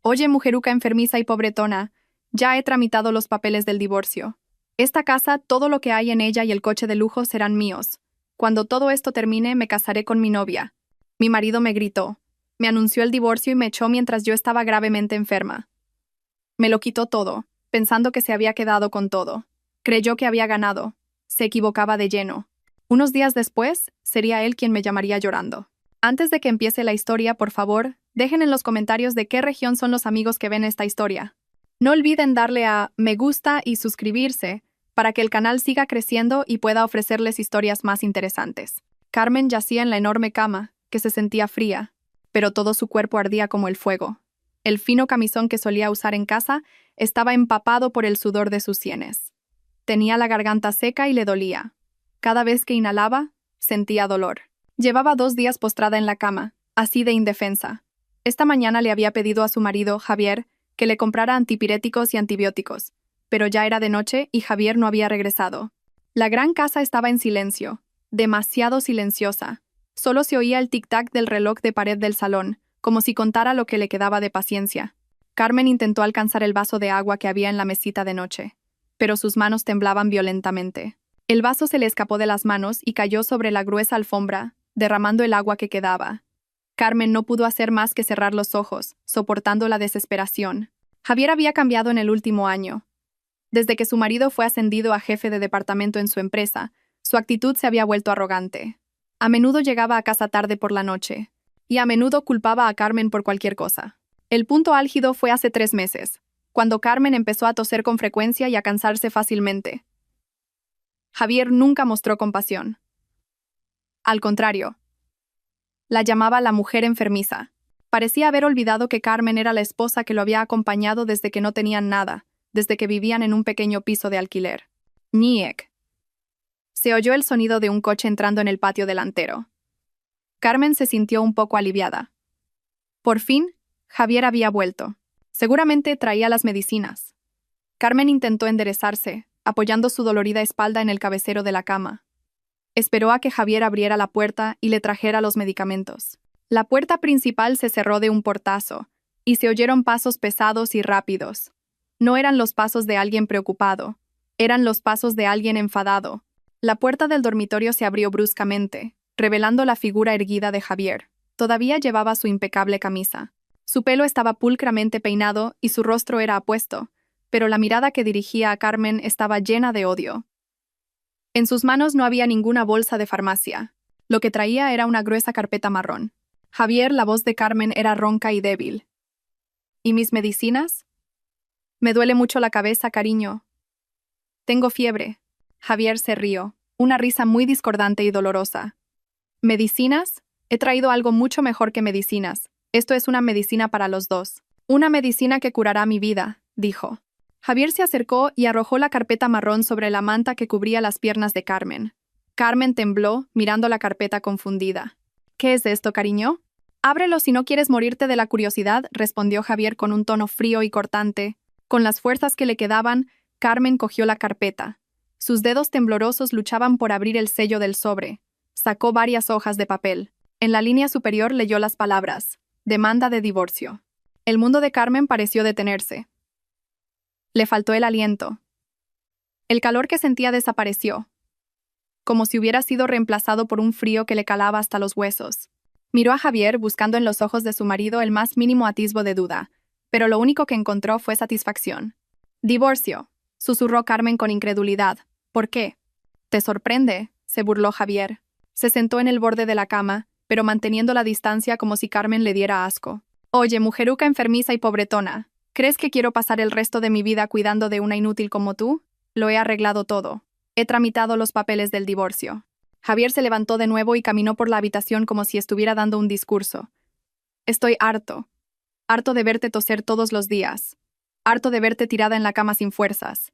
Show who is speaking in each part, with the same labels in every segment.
Speaker 1: Oye, mujeruca enfermiza y pobretona, ya he tramitado los papeles del divorcio. Esta casa, todo lo que hay en ella y el coche de lujo serán míos. Cuando todo esto termine, me casaré con mi novia. Mi marido me gritó. Me anunció el divorcio y me echó mientras yo estaba gravemente enferma. Me lo quitó todo, pensando que se había quedado con todo. Creyó que había ganado. Se equivocaba de lleno. Unos días después, sería él quien me llamaría llorando. Antes de que empiece la historia, por favor, dejen en los comentarios de qué región son los amigos que ven esta historia. No olviden darle a me gusta y suscribirse para que el canal siga creciendo y pueda ofrecerles historias más interesantes. Carmen yacía en la enorme cama, que se sentía fría, pero todo su cuerpo ardía como el fuego. El fino camisón que solía usar en casa estaba empapado por el sudor de sus sienes. Tenía la garganta seca y le dolía. Cada vez que inhalaba, sentía dolor. Llevaba 2 días postrada en la cama, así de indefensa. Esta mañana le había pedido a su marido, Javier, que le comprara antipiréticos y antibióticos, pero ya era de noche y Javier no había regresado. La gran casa estaba en silencio, demasiado silenciosa. Solo se oía el tic-tac del reloj de pared del salón, como si contara lo que le quedaba de paciencia. Carmen intentó alcanzar el vaso de agua que había en la mesita de noche, pero sus manos temblaban violentamente. El vaso se le escapó de las manos y cayó sobre la gruesa alfombra, derramando el agua que quedaba. Carmen no pudo hacer más que cerrar los ojos, soportando la desesperación. Javier había cambiado en el último año. Desde que su marido fue ascendido a jefe de departamento en su empresa, su actitud se había vuelto arrogante. A menudo llegaba a casa tarde por la noche, y a menudo culpaba a Carmen por cualquier cosa. El punto álgido fue hace 3 meses, cuando Carmen empezó a toser con frecuencia y a cansarse fácilmente. Javier nunca mostró compasión. Al contrario, la llamaba la mujer enfermiza. Parecía haber olvidado que Carmen era la esposa que lo había acompañado desde que no tenían nada, desde que vivían en un pequeño piso de alquiler. Niek. Se oyó el sonido de un coche entrando en el patio delantero. Carmen se sintió un poco aliviada. Por fin, Javier había vuelto. Seguramente traía las medicinas. Carmen intentó enderezarse, apoyando su dolorida espalda en el cabecero de la cama. Esperó a que Javier abriera la puerta y le trajera los medicamentos. La puerta principal se cerró de un portazo, y se oyeron pasos pesados y rápidos. No eran los pasos de alguien preocupado, eran los pasos de alguien enfadado. La puerta del dormitorio se abrió bruscamente, revelando la figura erguida de Javier. Todavía llevaba su impecable camisa. Su pelo estaba pulcramente peinado y su rostro era apuesto, pero la mirada que dirigía a Carmen estaba llena de odio. En sus manos no había ninguna bolsa de farmacia. Lo que traía era una gruesa carpeta marrón. Javier, la voz de Carmen era ronca y débil. ¿Y mis medicinas? Me duele mucho la cabeza, cariño. Tengo fiebre. Javier se rió, una risa muy discordante y dolorosa. ¿Medicinas? He traído algo mucho mejor que medicinas. Esto es una medicina para los dos. Una medicina que curará mi vida, dijo. Javier se acercó y arrojó la carpeta marrón sobre la manta que cubría las piernas de Carmen. Carmen tembló, mirando la carpeta confundida. ¿Qué es esto, cariño? Ábrelo si no quieres morirte de la curiosidad, respondió Javier con un tono frío y cortante. Con las fuerzas que le quedaban, Carmen cogió la carpeta. Sus dedos temblorosos luchaban por abrir el sello del sobre. Sacó varias hojas de papel. En la línea superior leyó las palabras: demanda de divorcio. El mundo de Carmen pareció detenerse. Le faltó el aliento. El calor que sentía desapareció, como si hubiera sido reemplazado por un frío que le calaba hasta los huesos. Miró a Javier buscando en los ojos de su marido el más mínimo atisbo de duda, pero lo único que encontró fue satisfacción. Divorcio, susurró Carmen con incredulidad. ¿Por qué? ¿Te sorprende?, se burló Javier. Se sentó en el borde de la cama, pero manteniendo la distancia como si Carmen le diera asco. Oye, mujeruca enfermiza y pobretona, ¿crees que quiero pasar el resto de mi vida cuidando de una inútil como tú? Lo he arreglado todo. He tramitado los papeles del divorcio. Javier se levantó de nuevo y caminó por la habitación como si estuviera dando un discurso. Estoy harto. Harto de verte toser todos los días. Harto de verte tirada en la cama sin fuerzas.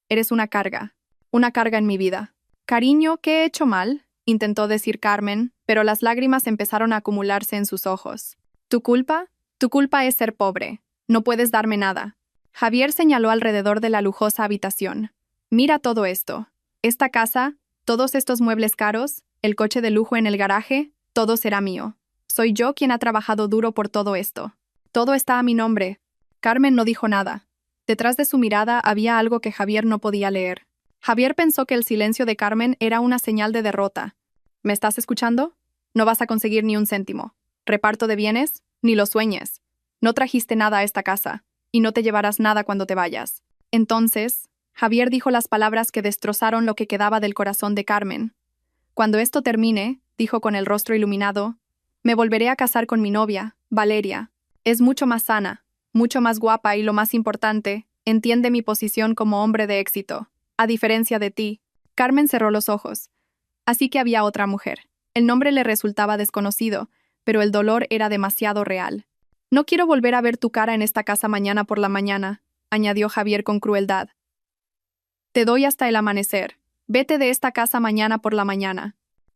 Speaker 1: Eres una carga en mi vida. Cariño, ¿qué he hecho mal?, intentó decir Carmen, pero las lágrimas empezaron a acumularse en sus ojos. ¿Tu culpa? Tu culpa es ser pobre. No puedes darme nada. Javier señaló alrededor de la lujosa habitación. Mira todo esto. Esta casa, todos estos muebles caros, el coche de lujo en el garaje, todo será mío. Soy yo quien ha trabajado duro por todo esto. Todo está a mi nombre. Carmen no dijo nada. Detrás de su mirada había algo que Javier no podía leer. Javier pensó que el silencio de Carmen era una señal de derrota. ¿Me estás escuchando? No vas a conseguir ni un céntimo. Reparto de bienes, ni lo sueñes. No trajiste nada a esta casa, y no te llevarás nada cuando te vayas. Entonces, Javier dijo las palabras que destrozaron lo que quedaba del corazón de Carmen. Cuando esto termine, dijo con el rostro iluminado, me volveré a casar con mi novia, Valeria. Es mucho más sana, mucho más guapa y lo más importante, entiende mi posición como hombre de éxito. A diferencia de ti, Carmen cerró los ojos. Así que había otra mujer. El nombre le resultaba desconocido, pero el dolor era demasiado real. No quiero volver a ver tu cara en esta casa mañana por la mañana, añadió Javier con crueldad. Te doy hasta el amanecer. Vete de esta casa mañana por la mañana.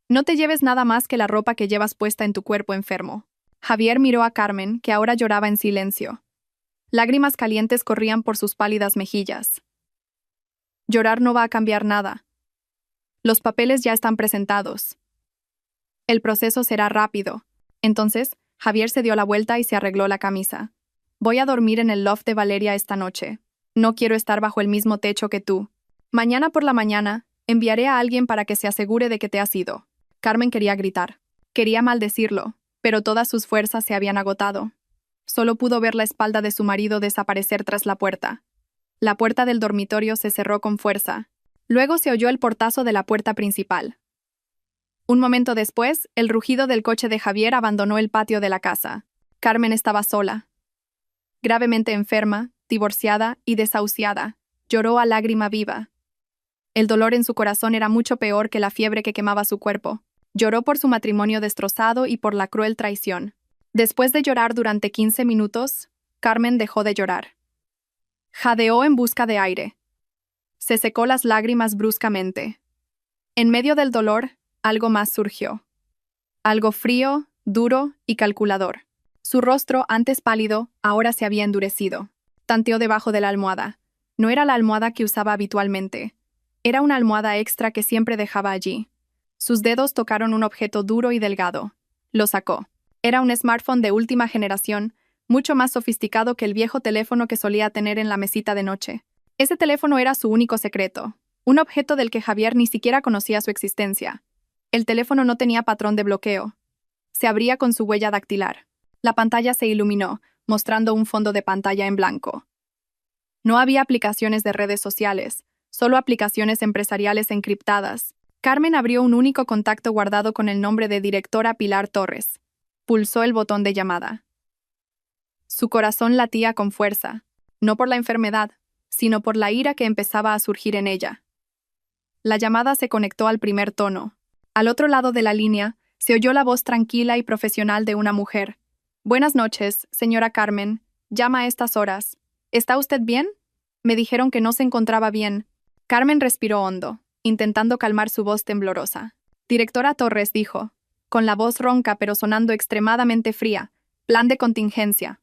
Speaker 1: No te lleves nada más que la ropa que llevas puesta en tu cuerpo enfermo. Javier miró a Carmen, que ahora lloraba en silencio. Lágrimas calientes corrían por sus pálidas mejillas. Llorar no va a cambiar nada. Los papeles ya están presentados. El proceso será rápido. Entonces, Javier se dio la vuelta y se arregló la camisa. Voy a dormir en el loft de Valeria esta noche. No quiero estar bajo el mismo techo que tú. Mañana por la mañana, enviaré a alguien para que se asegure de que te has ido. Carmen quería gritar. Quería maldecirlo, pero todas sus fuerzas se habían agotado. Solo pudo ver la espalda de su marido desaparecer tras la puerta. La puerta del dormitorio se cerró con fuerza. Luego se oyó el portazo de la puerta principal. Un momento después, el rugido del coche de Javier abandonó el patio de la casa. Carmen estaba sola. Gravemente enferma, divorciada y desahuciada. Lloró a lágrima viva. El dolor en su corazón era mucho peor que la fiebre que quemaba su cuerpo. Lloró por su matrimonio destrozado y por la cruel traición. Después de llorar durante 15 minutos, Carmen dejó de llorar. Jadeó en busca de aire. Se secó las lágrimas bruscamente. En medio del dolor, algo más surgió. Algo frío, duro y calculador. Su rostro, antes pálido, ahora se había endurecido. Tanteó debajo de la almohada. No era la almohada que usaba habitualmente. Era una almohada extra que siempre dejaba allí. Sus dedos tocaron un objeto duro y delgado. Lo sacó. Era un smartphone de última generación, mucho más sofisticado que el viejo teléfono que solía tener en la mesita de noche. Ese teléfono era su único secreto, un objeto del que Javier ni siquiera conocía su existencia. El teléfono no tenía patrón de bloqueo. Se abría con su huella dactilar. La pantalla se iluminó, mostrando un fondo de pantalla en blanco. No había aplicaciones de redes sociales, solo aplicaciones empresariales encriptadas. Carmen abrió un único contacto guardado con el nombre de directora Pilar Torres. Pulsó el botón de llamada. Su corazón latía con fuerza, no por la enfermedad, sino por la ira que empezaba a surgir en ella. La llamada se conectó al primer tono. Al otro lado de la línea, se oyó la voz tranquila y profesional de una mujer. Buenas noches, señora Carmen. Llama a estas horas. ¿Está usted bien? Me dijeron que no se encontraba bien. Carmen respiró hondo, intentando calmar su voz temblorosa. Directora Torres dijo, con la voz ronca pero sonando extremadamente fría, plan de contingencia.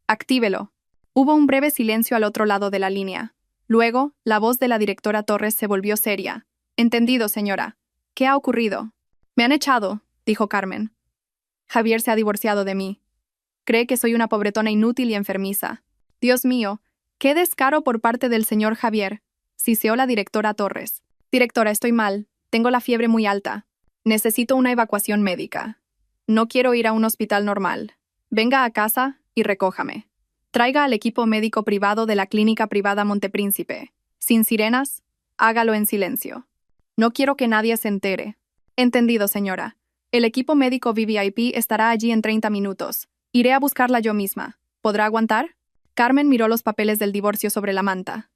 Speaker 1: Actívelo. Hubo un breve silencio al otro lado de la línea. Luego, la voz de la directora Torres se volvió seria. Entendido, señora. ¿Qué ha ocurrido? Me han echado, dijo Carmen. Javier se ha divorciado de mí. Cree que soy una pobretona inútil y enfermiza. Dios mío, qué descaro por parte del señor Javier, siseó la directora Torres. Directora, estoy mal. Tengo la fiebre muy alta. Necesito una evacuación médica. No quiero ir a un hospital normal. Venga a casa y recójame. Traiga al equipo médico privado de la clínica privada Montepríncipe. Sin sirenas, hágalo en silencio. No quiero que nadie se entere. Entendido, señora. El equipo médico VVIP estará allí en 30 minutos. Iré a buscarla yo misma. ¿Podrá aguantar? Carmen miró los papeles del divorcio sobre la manta.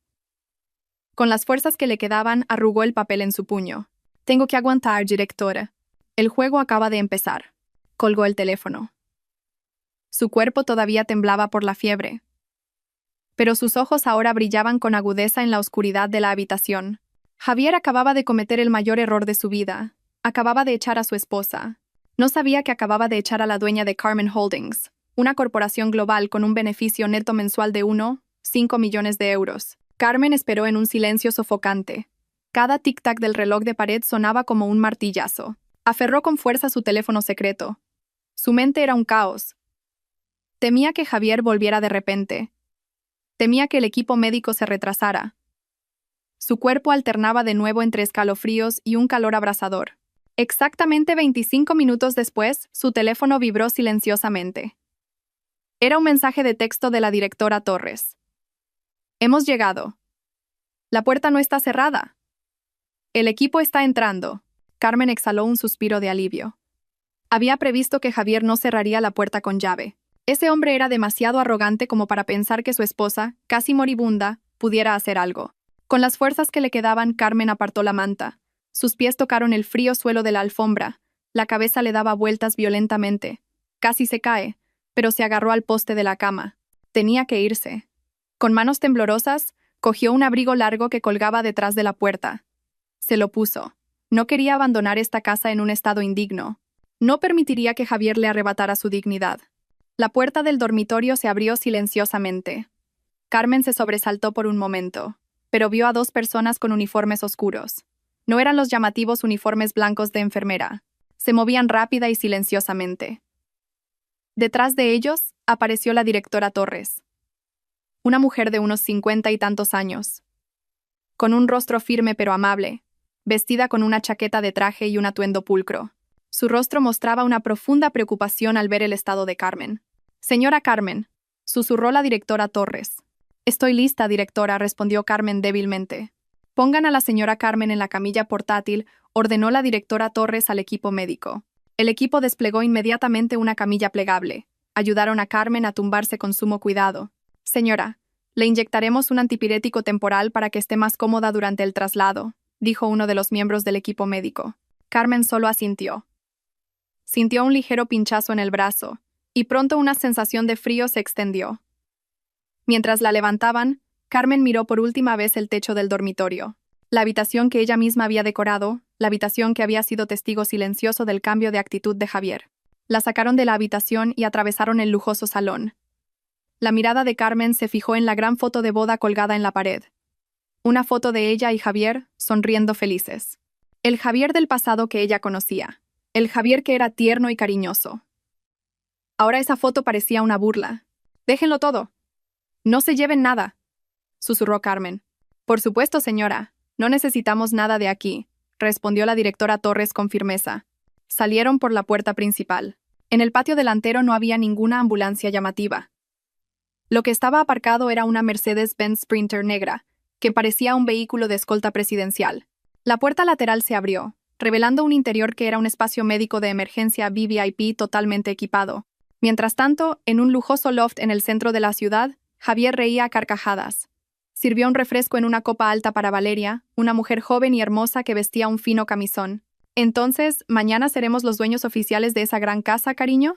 Speaker 1: Con las fuerzas que le quedaban, arrugó el papel en su puño. Tengo que aguantar, directora. El juego acaba de empezar. Colgó el teléfono. Su cuerpo todavía temblaba por la fiebre. Pero sus ojos ahora brillaban con agudeza en la oscuridad de la habitación. Javier acababa de cometer el mayor error de su vida. Acababa de echar a su esposa. No sabía que acababa de echar a la dueña de Carmen Holdings, una corporación global con un beneficio neto mensual de 1,5 millones de euros. Carmen esperó en un silencio sofocante. Cada tic-tac del reloj de pared sonaba como un martillazo. Aferró con fuerza su teléfono secreto. Su mente era un caos. Temía que Javier volviera de repente. Temía que el equipo médico se retrasara. Su cuerpo alternaba de nuevo entre escalofríos y un calor abrasador. Exactamente 25 minutos después, su teléfono vibró silenciosamente. Era un mensaje de texto de la directora Torres. Hemos llegado. La puerta no está cerrada. El equipo está entrando. Carmen exhaló un suspiro de alivio. Había previsto que Javier no cerraría la puerta con llave. Ese hombre era demasiado arrogante como para pensar que su esposa, casi moribunda, pudiera hacer algo. Con las fuerzas que le quedaban, Carmen apartó la manta. Sus pies tocaron el frío suelo de la alfombra. La cabeza le daba vueltas violentamente. Casi se cae, pero se agarró al poste de la cama. Tenía que irse. Con manos temblorosas, cogió un abrigo largo que colgaba detrás de la puerta. Se lo puso. No quería abandonar esta casa en un estado indigno. No permitiría que Javier le arrebatara su dignidad. La puerta del dormitorio se abrió silenciosamente. Carmen se sobresaltó por un momento, pero vio a dos personas con uniformes oscuros. No eran los llamativos uniformes blancos de enfermera. Se movían rápida y silenciosamente. Detrás de ellos apareció la directora Torres. Una mujer de unos 50 y tantos años. Con un rostro firme pero amable, vestida con una chaqueta de traje y un atuendo pulcro. Su rostro mostraba una profunda preocupación al ver el estado de Carmen. «Señora Carmen», susurró la directora Torres. «Estoy lista, directora», respondió Carmen débilmente. «Pongan a la señora Carmen en la camilla portátil», ordenó la directora Torres al equipo médico. El equipo desplegó inmediatamente una camilla plegable. Ayudaron a Carmen a tumbarse con sumo cuidado. «Señora, le inyectaremos un antipirético temporal para que esté más cómoda durante el traslado», dijo uno de los miembros del equipo médico. Carmen solo asintió. Sintió un ligero pinchazo en el brazo, y pronto una sensación de frío se extendió. Mientras la levantaban, Carmen miró por última vez el techo del dormitorio. La habitación que ella misma había decorado, la habitación que había sido testigo silencioso del cambio de actitud de Javier. La sacaron de la habitación y atravesaron el lujoso salón. La mirada de Carmen se fijó en la gran foto de boda colgada en la pared. Una foto de ella y Javier, sonriendo felices. El Javier del pasado que ella conocía. El Javier que era tierno y cariñoso. Ahora esa foto parecía una burla. «Déjenlo todo. No se lleven nada», susurró Carmen. «Por supuesto, señora. No necesitamos nada de aquí», respondió la directora Torres con firmeza. Salieron por la puerta principal. En el patio delantero no había ninguna ambulancia llamativa. Lo que estaba aparcado era una Mercedes-Benz Sprinter negra, que parecía un vehículo de escolta presidencial. La puerta lateral se abrió, revelando un interior que era un espacio médico de emergencia VVIP totalmente equipado. Mientras tanto, en un lujoso loft en el centro de la ciudad, Javier reía a carcajadas. Sirvió un refresco en una copa alta para Valeria, una mujer joven y hermosa que vestía un fino camisón. «Entonces, ¿mañana seremos los dueños oficiales de esa gran casa, cariño?»,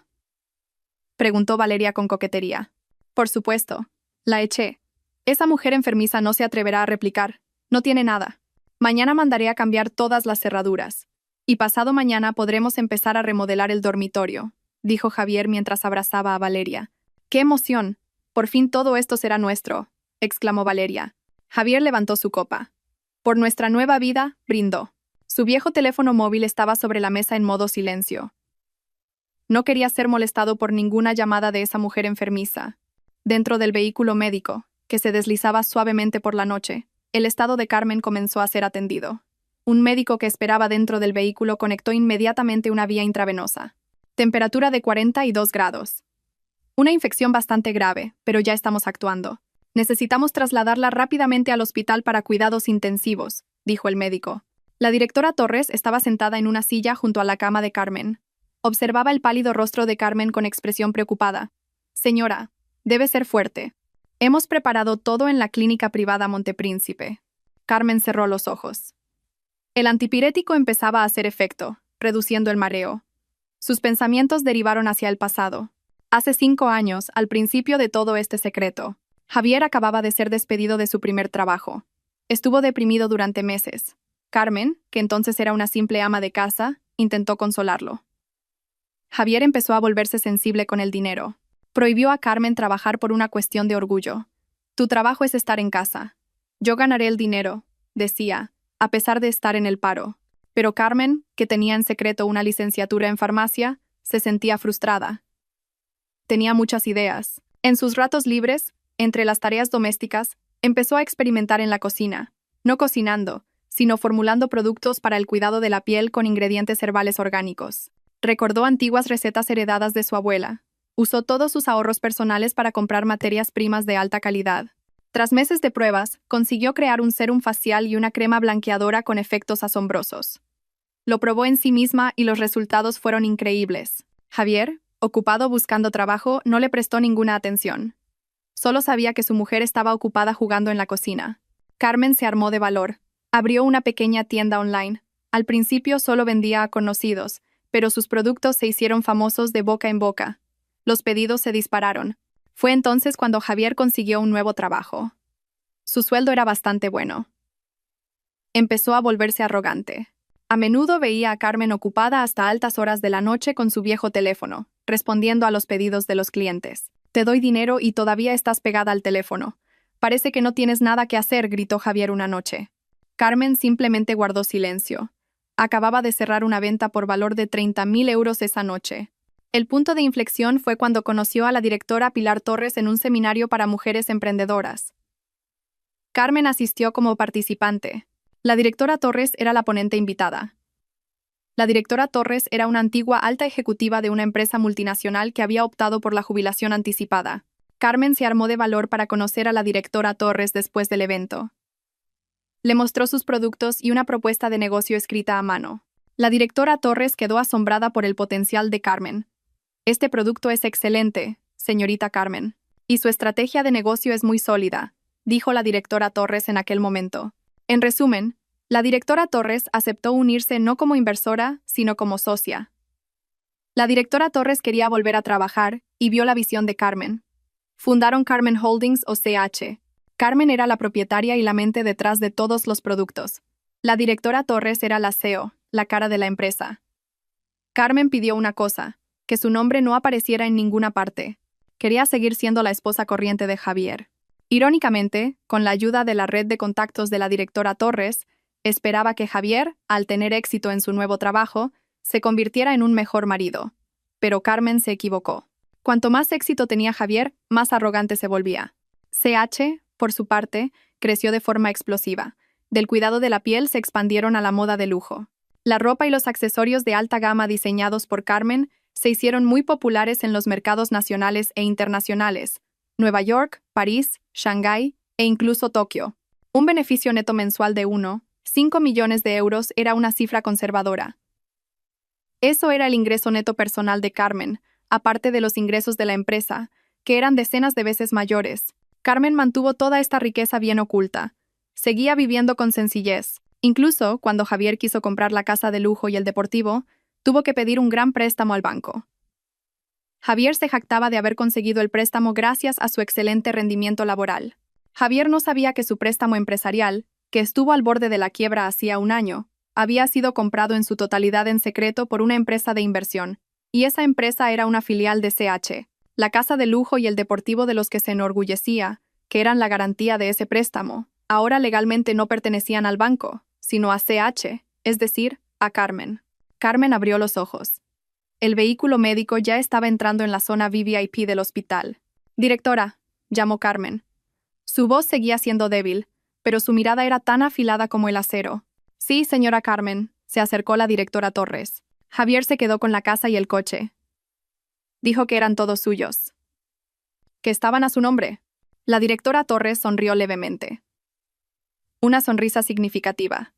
Speaker 1: preguntó Valeria con coquetería. «Por supuesto. La eché. Esa mujer enfermiza no se atreverá a replicar. No tiene nada. Mañana mandaré a cambiar todas las cerraduras. Y pasado mañana podremos empezar a remodelar el dormitorio», dijo Javier mientras abrazaba a Valeria. «¡Qué emoción! Por fin todo esto será nuestro», exclamó Valeria. Javier levantó su copa. «Por nuestra nueva vida», brindó. Su viejo teléfono móvil estaba sobre la mesa en modo silencio. No quería ser molestado por ninguna llamada de esa mujer enfermiza. Dentro del vehículo médico, que se deslizaba suavemente por la noche, el estado de Carmen comenzó a ser atendido. Un médico que esperaba dentro del vehículo conectó inmediatamente una vía intravenosa. Temperatura de 42 grados. Una infección bastante grave, pero ya estamos actuando. Necesitamos trasladarla rápidamente al hospital para cuidados intensivos, dijo el médico. La directora Torres estaba sentada en una silla junto a la cama de Carmen. Observaba el pálido rostro de Carmen con expresión preocupada. «Señora, debe ser fuerte. Hemos preparado todo en la clínica privada Montepríncipe». Carmen cerró los ojos. El antipirético empezaba a hacer efecto, reduciendo el mareo. Sus pensamientos derivaron hacia el pasado. Hace 5 años, al principio de todo este secreto, Javier acababa de ser despedido de su primer trabajo. Estuvo deprimido durante meses. Carmen, que entonces era una simple ama de casa, intentó consolarlo. Javier empezó a volverse sensible con el dinero. Prohibió a Carmen trabajar por una cuestión de orgullo. «Tu trabajo es estar en casa. Yo ganaré el dinero», decía, a pesar de estar en el paro. Pero Carmen, que tenía en secreto una licenciatura en farmacia, se sentía frustrada. tenía muchas ideas. En sus ratos libres, entre las tareas domésticas, empezó a experimentar en la cocina, no cocinando, sino formulando productos para el cuidado de la piel con ingredientes herbales orgánicos. Recordó antiguas recetas heredadas de su abuela. Usó todos sus ahorros personales para comprar materias primas de alta calidad. Tras meses de pruebas, consiguió crear un sérum facial y una crema blanqueadora con efectos asombrosos. Lo probó en sí misma y los resultados fueron increíbles. Javier, ocupado buscando trabajo, no le prestó ninguna atención. Solo sabía que su mujer estaba ocupada jugando en la cocina. Carmen se armó de valor. Abrió una pequeña tienda online. Al principio solo vendía a conocidos, pero sus productos se hicieron famosos de boca en boca. Los pedidos se dispararon. Fue entonces cuando Javier consiguió un nuevo trabajo. Su sueldo era bastante bueno. Empezó a volverse arrogante. A menudo veía a Carmen ocupada hasta altas horas de la noche con su viejo teléfono, respondiendo a los pedidos de los clientes. «Te doy dinero y todavía estás pegada al teléfono. Parece que no tienes nada que hacer», gritó Javier una noche. Carmen simplemente guardó silencio. Acababa de cerrar una venta por valor de 30.000 euros esa noche. El punto de inflexión fue cuando conoció a la directora Pilar Torres en un seminario para mujeres emprendedoras. Carmen asistió como participante. La directora Torres era la ponente invitada. La directora Torres era una antigua alta ejecutiva de una empresa multinacional que había optado por la jubilación anticipada. Carmen se armó de valor para conocer a la directora Torres después del evento. Le mostró sus productos y una propuesta de negocio escrita a mano. La directora Torres quedó asombrada por el potencial de Carmen. «Este producto es excelente, señorita Carmen. Y su estrategia de negocio es muy sólida», dijo la directora Torres en aquel momento. En resumen, la directora Torres aceptó unirse no como inversora, sino como socia. La directora Torres quería volver a trabajar y vio la visión de Carmen. Fundaron Carmen Holdings o CH. Carmen era la propietaria y la mente detrás de todos los productos. La directora Torres era la CEO, la cara de la empresa. Carmen pidió una cosa, que su nombre no apareciera en ninguna parte. Quería seguir siendo la esposa corriente de Javier. Irónicamente, con la ayuda de la red de contactos de la directora Torres, esperaba que Javier, al tener éxito en su nuevo trabajo, se convirtiera en un mejor marido. Pero Carmen se equivocó. Cuanto más éxito tenía Javier, más arrogante se volvía. CH, por su parte, creció de forma explosiva. Del cuidado de la piel se expandieron a la moda de lujo. La ropa y los accesorios de alta gama diseñados por Carmen se hicieron muy populares en los mercados nacionales e internacionales: Nueva York, París, Shanghái e incluso Tokio. Un beneficio neto mensual de 1,5 millones de euros era una cifra conservadora. Eso era el ingreso neto personal de Carmen, aparte de los ingresos de la empresa, que eran decenas de veces mayores. Carmen mantuvo toda esta riqueza bien oculta. Seguía viviendo con sencillez. Incluso, cuando Javier quiso comprar la casa de lujo y el deportivo, tuvo que pedir un gran préstamo al banco. Javier se jactaba de haber conseguido el préstamo gracias a su excelente rendimiento laboral. Javier no sabía que su préstamo empresarial, que estuvo al borde de la quiebra hacía un año, había sido comprado en su totalidad en secreto por una empresa de inversión, y esa empresa era una filial de CH. La casa de lujo y el deportivo de los que se enorgullecía, que eran la garantía de ese préstamo, ahora legalmente no pertenecían al banco, sino a CH, es decir, a Carmen. Carmen abrió los ojos. El vehículo médico ya estaba entrando en la zona VVIP del hospital. «Directora», llamó Carmen. Su voz seguía siendo débil, pero su mirada era tan afilada como el acero. «Sí, señora Carmen», se acercó la directora Torres. Javier se quedó con la casa y el coche. Dijo que eran todos suyos. Que estaban a su nombre. La directora Torres sonrió levemente. Una sonrisa significativa.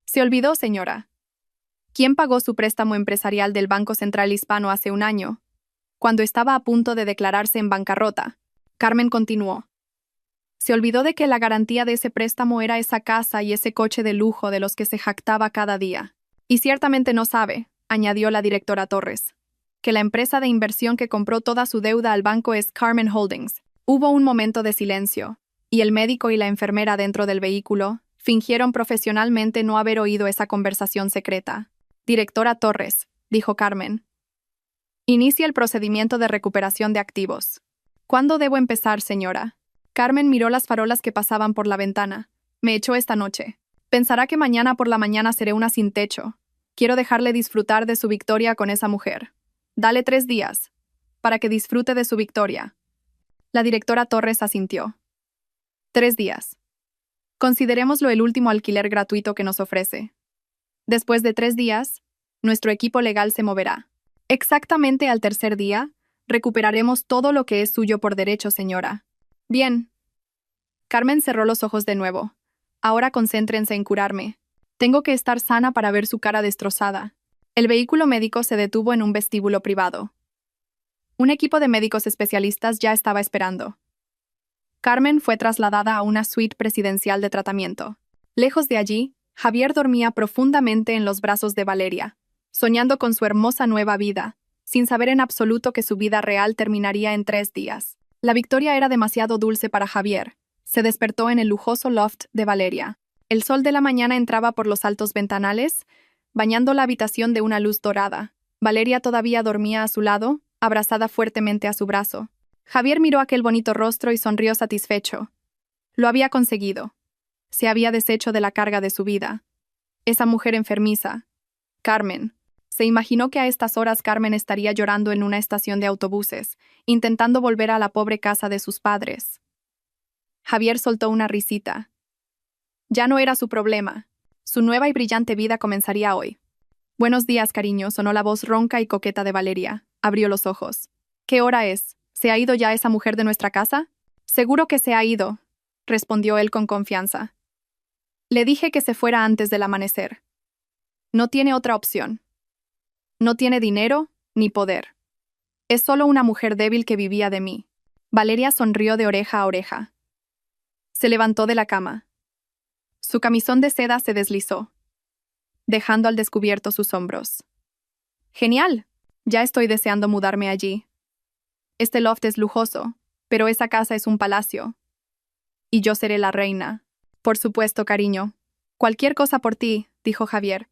Speaker 1: «Se olvidó, señora. ¿Quién pagó su préstamo empresarial del Banco Central Hispano hace un año, cuando estaba a punto de declararse en bancarrota?» Carmen continuó. «Se olvidó de que la garantía de ese préstamo era esa casa y ese coche de lujo de los que se jactaba cada día. Y ciertamente no sabe», añadió la directora Torres, «que la empresa de inversión que compró toda su deuda al banco es Carmen Holdings». Hubo un momento de silencio, y el médico y la enfermera dentro del vehículo fingieron profesionalmente no haber oído esa conversación secreta. «Directora Torres», dijo Carmen. «Inicia el procedimiento de recuperación de activos». «¿Cuándo debo empezar, señora?» Carmen miró las farolas que pasaban por la ventana. «Me echó esta noche. Pensará que mañana por la mañana seré una sin techo. Quiero dejarle disfrutar de su victoria con esa mujer. Dale 3 días. para que disfrute de su victoria. La directora Torres asintió. 3 días. Considerémoslo el último alquiler gratuito que nos ofrece. Después de 3 días, nuestro equipo legal se moverá. Exactamente al tercer día, recuperaremos todo lo que es suyo por derecho, señora. Bien. Carmen cerró los ojos de nuevo. Ahora concéntrense en curarme. Tengo que estar sana para ver su cara destrozada. El vehículo médico se detuvo en un vestíbulo privado. Un equipo de médicos especialistas ya estaba esperando. Carmen fue trasladada a una suite presidencial de tratamiento. Lejos de allí, Javier dormía profundamente en los brazos de Valeria, soñando con su hermosa nueva vida, sin saber en absoluto que su vida real terminaría en 3 días. La victoria era demasiado dulce para Javier. Se despertó en el lujoso loft de Valeria. El sol de la mañana entraba por los altos ventanales, bañando la habitación de una luz dorada. Valeria todavía dormía a su lado, abrazada fuertemente a su brazo. Javier miró aquel bonito rostro y sonrió satisfecho. Lo había conseguido. Se había deshecho de la carga de su vida. Esa mujer enfermiza. Carmen. Se imaginó que a estas horas Carmen estaría llorando en una estación de autobuses, intentando volver a la pobre casa de sus padres. Javier soltó una risita. Ya no era su problema. Su nueva y brillante vida comenzaría hoy. Buenos días, cariño, sonó la voz ronca y coqueta de Valeria. Abrió los ojos. ¿Qué hora es? ¿Se ha ido ya esa mujer de nuestra casa? Seguro que se ha ido, respondió él con confianza. Le dije que se fuera antes del amanecer. No tiene otra opción. No tiene dinero ni poder. Es solo una mujer débil que vivía de mí. Valeria sonrió de oreja a oreja. Se levantó de la cama. Su camisón de seda se deslizó, dejando al descubierto sus hombros. Genial. Ya estoy deseando mudarme allí. Este loft es lujoso, pero esa casa es un palacio. Y yo seré la reina. Por supuesto, cariño. Cualquier cosa por ti, dijo Javier.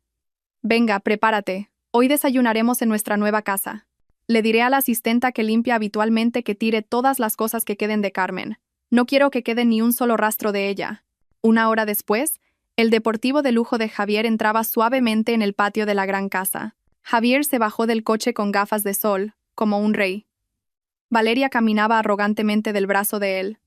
Speaker 1: Venga, prepárate. Hoy desayunaremos en nuestra nueva casa. Le diré a la asistenta que limpia habitualmente que tire todas las cosas que queden de Carmen. No quiero que quede ni un solo rastro de ella. 1 hora después, el deportivo de lujo de Javier entraba suavemente en el patio de la gran casa. Javier se bajó del coche con gafas de sol, como un rey. Valeria caminaba arrogantemente del brazo de él.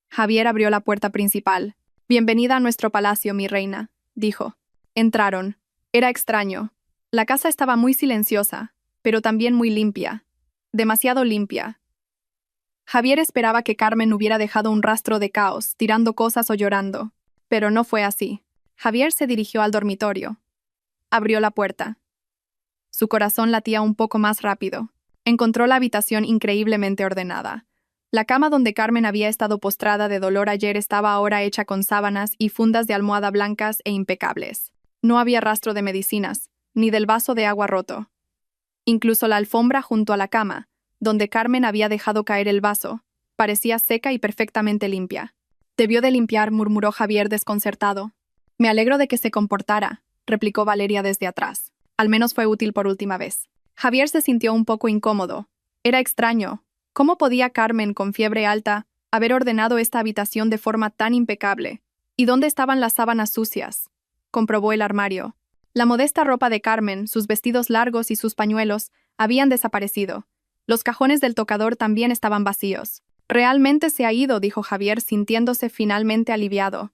Speaker 1: Javier abrió la puerta principal. «Bienvenida a nuestro palacio, mi reina», dijo. Entraron. Era extraño. La casa estaba muy silenciosa, pero también muy limpia. Demasiado limpia. Javier esperaba que Carmen hubiera dejado un rastro de caos, tirando cosas o llorando. Pero no fue así. Javier se dirigió al dormitorio. Abrió la puerta. Su corazón latía un poco más rápido. Encontró la habitación increíblemente ordenada. La cama donde Carmen había estado postrada de dolor ayer estaba ahora hecha con sábanas y fundas de almohada blancas e impecables. No había rastro de medicinas, ni del vaso de agua roto. Incluso la alfombra junto a la cama, donde Carmen había dejado caer el vaso, parecía seca y perfectamente limpia. Debió de limpiar, murmuró Javier desconcertado. Me alegro de que se comportara, replicó Valeria desde atrás. Al menos fue útil por última vez. Javier se sintió un poco incómodo. Era extraño. ¿Cómo podía Carmen, con fiebre alta, haber ordenado esta habitación de forma tan impecable? ¿Y dónde estaban las sábanas sucias? Comprobó el armario. La modesta ropa de Carmen, sus vestidos largos y sus pañuelos, habían desaparecido. Los cajones del tocador también estaban vacíos. Realmente se ha ido, dijo Javier, sintiéndose finalmente aliviado.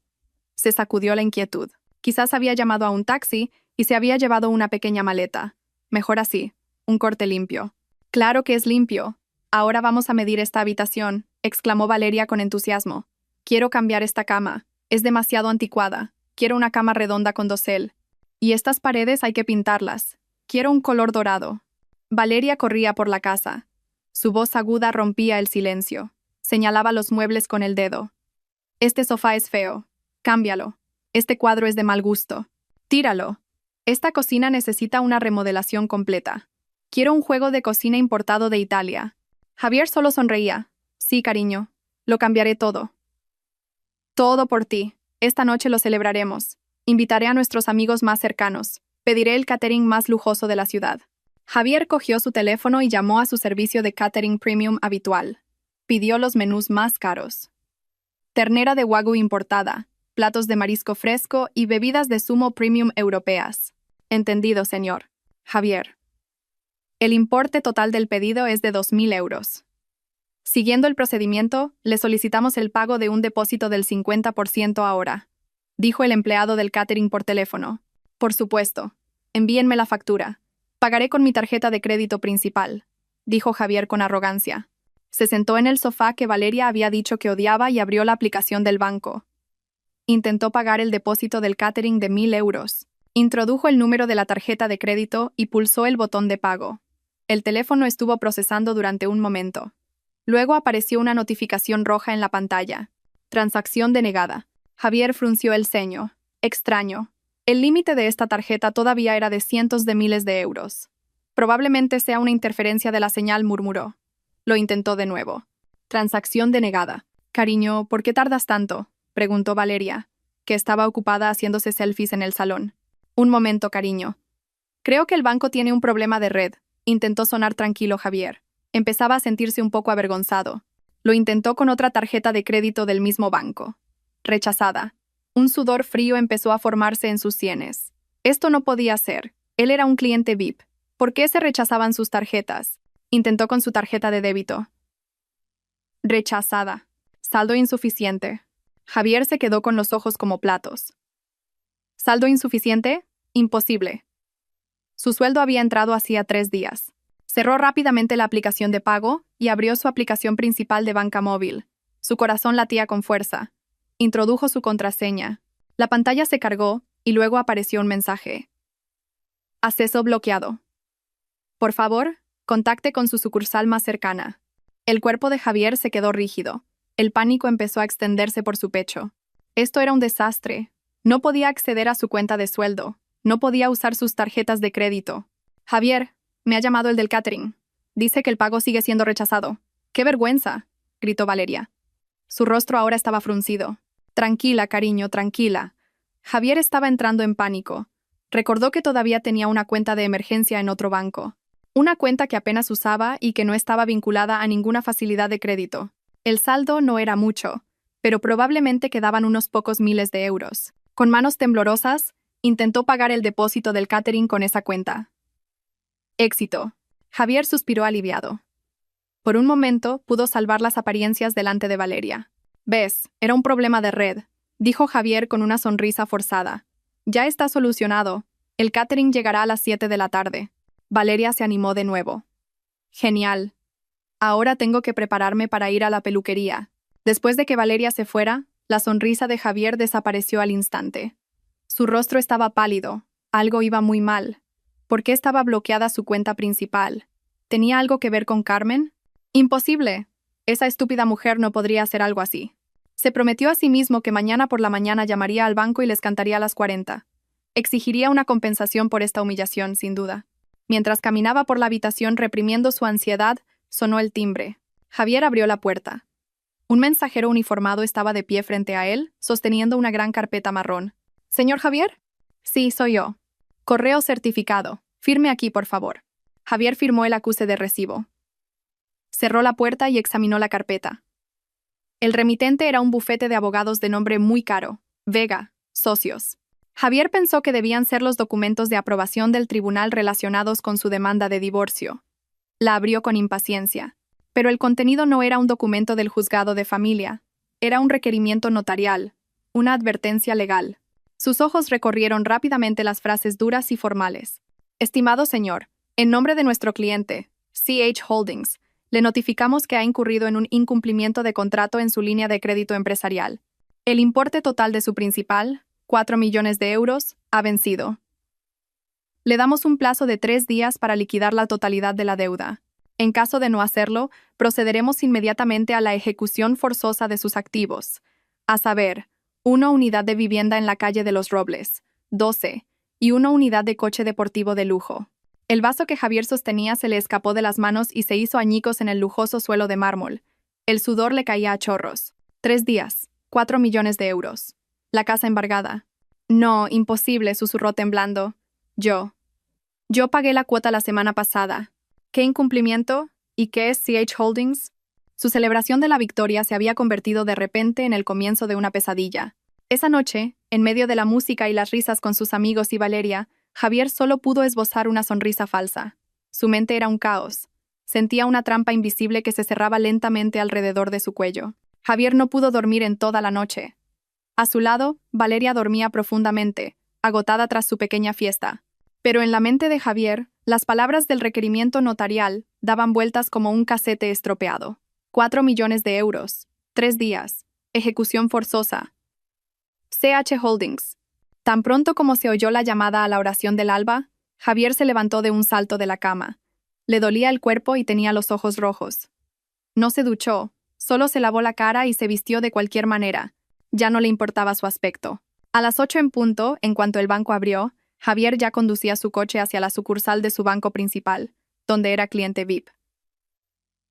Speaker 1: Se sacudió la inquietud. Quizás había llamado a un taxi y se había llevado una pequeña maleta. Mejor así, un corte limpio. Claro que es limpio. Ahora vamos a medir esta habitación, exclamó Valeria con entusiasmo. Quiero cambiar esta cama. Es demasiado anticuada. Quiero una cama redonda con dosel. Y estas paredes hay que pintarlas. Quiero un color dorado. Valeria corría por la casa. Su voz aguda rompía el silencio. Señalaba los muebles con el dedo. Este sofá es feo. Cámbialo. Este cuadro es de mal gusto. Tíralo. Esta cocina necesita una remodelación completa. Quiero un juego de cocina importado de Italia. Javier solo sonreía. Sí, cariño. Lo cambiaré todo. Todo por ti. Esta noche lo celebraremos. Invitaré a nuestros amigos más cercanos. Pediré el catering más lujoso de la ciudad. Javier cogió su teléfono y llamó a su servicio de catering premium habitual. Pidió los menús más caros. Ternera de wagyu importada, platos de marisco fresco y bebidas de zumo premium europeas. Entendido, señor. Javier. El importe total del pedido es de 2.000 euros. Siguiendo el procedimiento, le solicitamos el pago de un depósito del 50% ahora, dijo el empleado del catering por teléfono. Por supuesto. Envíenme la factura. Pagaré con mi tarjeta de crédito principal, dijo Javier con arrogancia. Se sentó en el sofá que Valeria había dicho que odiaba y abrió la aplicación del banco. Intentó pagar el depósito del catering de 1.000 euros. Introdujo el número de la tarjeta de crédito y pulsó el botón de pago. El teléfono estuvo procesando durante un momento. Luego apareció una notificación roja en la pantalla. Transacción denegada. Javier frunció el ceño. Extraño. El límite de esta tarjeta todavía era de cientos de miles de euros. Probablemente sea una interferencia de la señal, murmuró. Lo intentó de nuevo. Transacción denegada. Cariño, ¿por qué tardas tanto?, preguntó Valeria, que estaba ocupada haciéndose selfies en el salón. Un momento, cariño. Creo que el banco tiene un problema de red, intentó sonar tranquilo Javier. Empezaba a sentirse un poco avergonzado. Lo intentó con otra tarjeta de crédito del mismo banco. Rechazada. Un sudor frío empezó a formarse en sus sienes. Esto no podía ser. Él era un cliente VIP. ¿Por qué se rechazaban sus tarjetas? Intentó con su tarjeta de débito. Rechazada. Saldo insuficiente. Javier se quedó con los ojos como platos. ¿Saldo insuficiente? Imposible. Su sueldo había entrado hacía 3 días. Cerró rápidamente la aplicación de pago y abrió su aplicación principal de banca móvil. Su corazón latía con fuerza. Introdujo su contraseña. La pantalla se cargó y luego apareció un mensaje. Acceso bloqueado. Por favor, contacte con su sucursal más cercana. El cuerpo de Javier se quedó rígido. El pánico empezó a extenderse por su pecho. Esto era un desastre. No podía acceder a su cuenta de sueldo. No podía usar sus tarjetas de crédito. Javier, me ha llamado el del catering. Dice que el pago sigue siendo rechazado. ¡Qué vergüenza!, gritó Valeria. Su rostro ahora estaba fruncido. Tranquila, cariño, tranquila. Javier estaba entrando en pánico. Recordó que todavía tenía una cuenta de emergencia en otro banco. Una cuenta que apenas usaba y que no estaba vinculada a ninguna facilidad de crédito. El saldo no era mucho, pero probablemente quedaban unos pocos miles de euros. Con manos temblorosas, intentó pagar el depósito del catering con esa cuenta. Éxito. Javier suspiró aliviado. Por un momento pudo salvar las apariencias delante de Valeria. «Ves, era un problema de red», dijo Javier con una sonrisa forzada. «Ya está solucionado. El catering llegará a las 7 de la tarde». Valeria se animó de nuevo. «Genial. Ahora tengo que prepararme para ir a la peluquería». Después de que Valeria se fuera, la sonrisa de Javier desapareció al instante. Su rostro estaba pálido. Algo iba muy mal. ¿Por qué estaba bloqueada su cuenta principal? ¿Tenía algo que ver con Carmen? Imposible. Esa estúpida mujer no podría hacer algo así. Se prometió a sí mismo que mañana por la mañana llamaría al banco y les cantaría a las 40. Exigiría una compensación por esta humillación, sin duda. Mientras caminaba por la habitación reprimiendo su ansiedad, sonó el timbre. Javier abrió la puerta. Un mensajero uniformado estaba de pie frente a él, sosteniendo una gran carpeta marrón. «¿Señor Javier?» «Sí, soy yo». «Correo certificado. Firme aquí, por favor». Javier firmó el acuse de recibo. Cerró la puerta y examinó la carpeta. El remitente era un bufete de abogados de nombre muy caro, Vega, Socios. Javier pensó que debían ser los documentos de aprobación del tribunal relacionados con su demanda de divorcio. La abrió con impaciencia. Pero el contenido no era un documento del juzgado de familia. Era un requerimiento notarial, una advertencia legal. Sus ojos recorrieron rápidamente las frases duras y formales. «Estimado señor, en nombre de nuestro cliente, CH Holdings, le notificamos que ha incurrido en un incumplimiento de contrato en su línea de crédito empresarial. El importe total de su principal, 4 millones de euros, ha vencido. Le damos un plazo de 3 días para liquidar la totalidad de la deuda. En caso de no hacerlo, procederemos inmediatamente a la ejecución forzosa de sus activos, a saber, 1 unidad de vivienda en la calle de los Robles, 12, y 1 unidad de coche deportivo de lujo». El vaso que Javier sostenía se le escapó de las manos y se hizo añicos en el lujoso suelo de mármol. El sudor le caía a chorros. 3 días, 4 millones de euros. La casa embargada. «No, imposible», susurró temblando. Yo pagué la cuota la semana pasada. ¿Qué incumplimiento? ¿Y qué es CH Holdings? Su celebración de la victoria se había convertido de repente en el comienzo de una pesadilla. Esa noche, en medio de la música y las risas con sus amigos y Valeria, Javier solo pudo esbozar una sonrisa falsa. Su mente era un caos. Sentía una trampa invisible que se cerraba lentamente alrededor de su cuello. Javier no pudo dormir en toda la noche. A su lado, Valeria dormía profundamente, agotada tras su pequeña fiesta. Pero en la mente de Javier, las palabras del requerimiento notarial daban vueltas como un casete estropeado. 4 millones de euros. 3 días. Ejecución forzosa. CH Holdings. Tan pronto como se oyó la llamada a la oración del alba, Javier se levantó de un salto de la cama. Le dolía el cuerpo y tenía los ojos rojos. No se duchó, solo se lavó la cara y se vistió de cualquier manera. Ya no le importaba su aspecto. A las 8 en punto, en cuanto el banco abrió, Javier ya conducía su coche hacia la sucursal de su banco principal, donde era cliente VIP.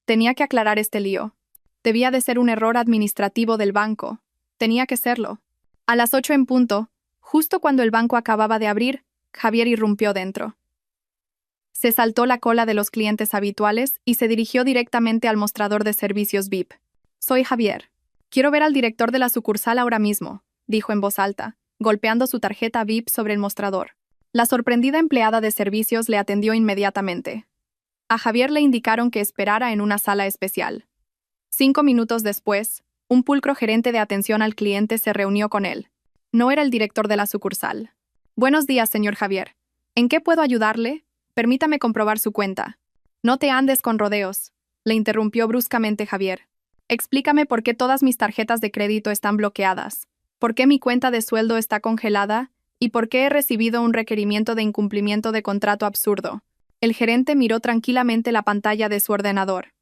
Speaker 1: Tenía que aclarar este lío. Debía de ser un error administrativo del banco. Tenía que serlo. A las 8 en punto, justo cuando el banco acababa de abrir, Javier irrumpió dentro. Se saltó la cola de los clientes habituales y se dirigió directamente al mostrador de servicios VIP. «Soy Javier. Quiero ver al director de la sucursal ahora mismo», dijo en voz alta, golpeando su tarjeta VIP sobre el mostrador. La sorprendida empleada de servicios le atendió inmediatamente. A Javier le indicaron que esperara en una sala especial. 5 minutos después, un pulcro gerente de atención al cliente se reunió con él. No era el director de la sucursal. «Buenos días, señor Javier. ¿En qué puedo ayudarle? Permítame comprobar su cuenta». «No te andes con rodeos», le interrumpió bruscamente Javier. «Explícame por qué todas mis tarjetas de crédito están bloqueadas, por qué mi cuenta de sueldo está congelada y por qué he recibido un requerimiento de incumplimiento de contrato absurdo». El gerente miró tranquilamente la pantalla de su ordenador.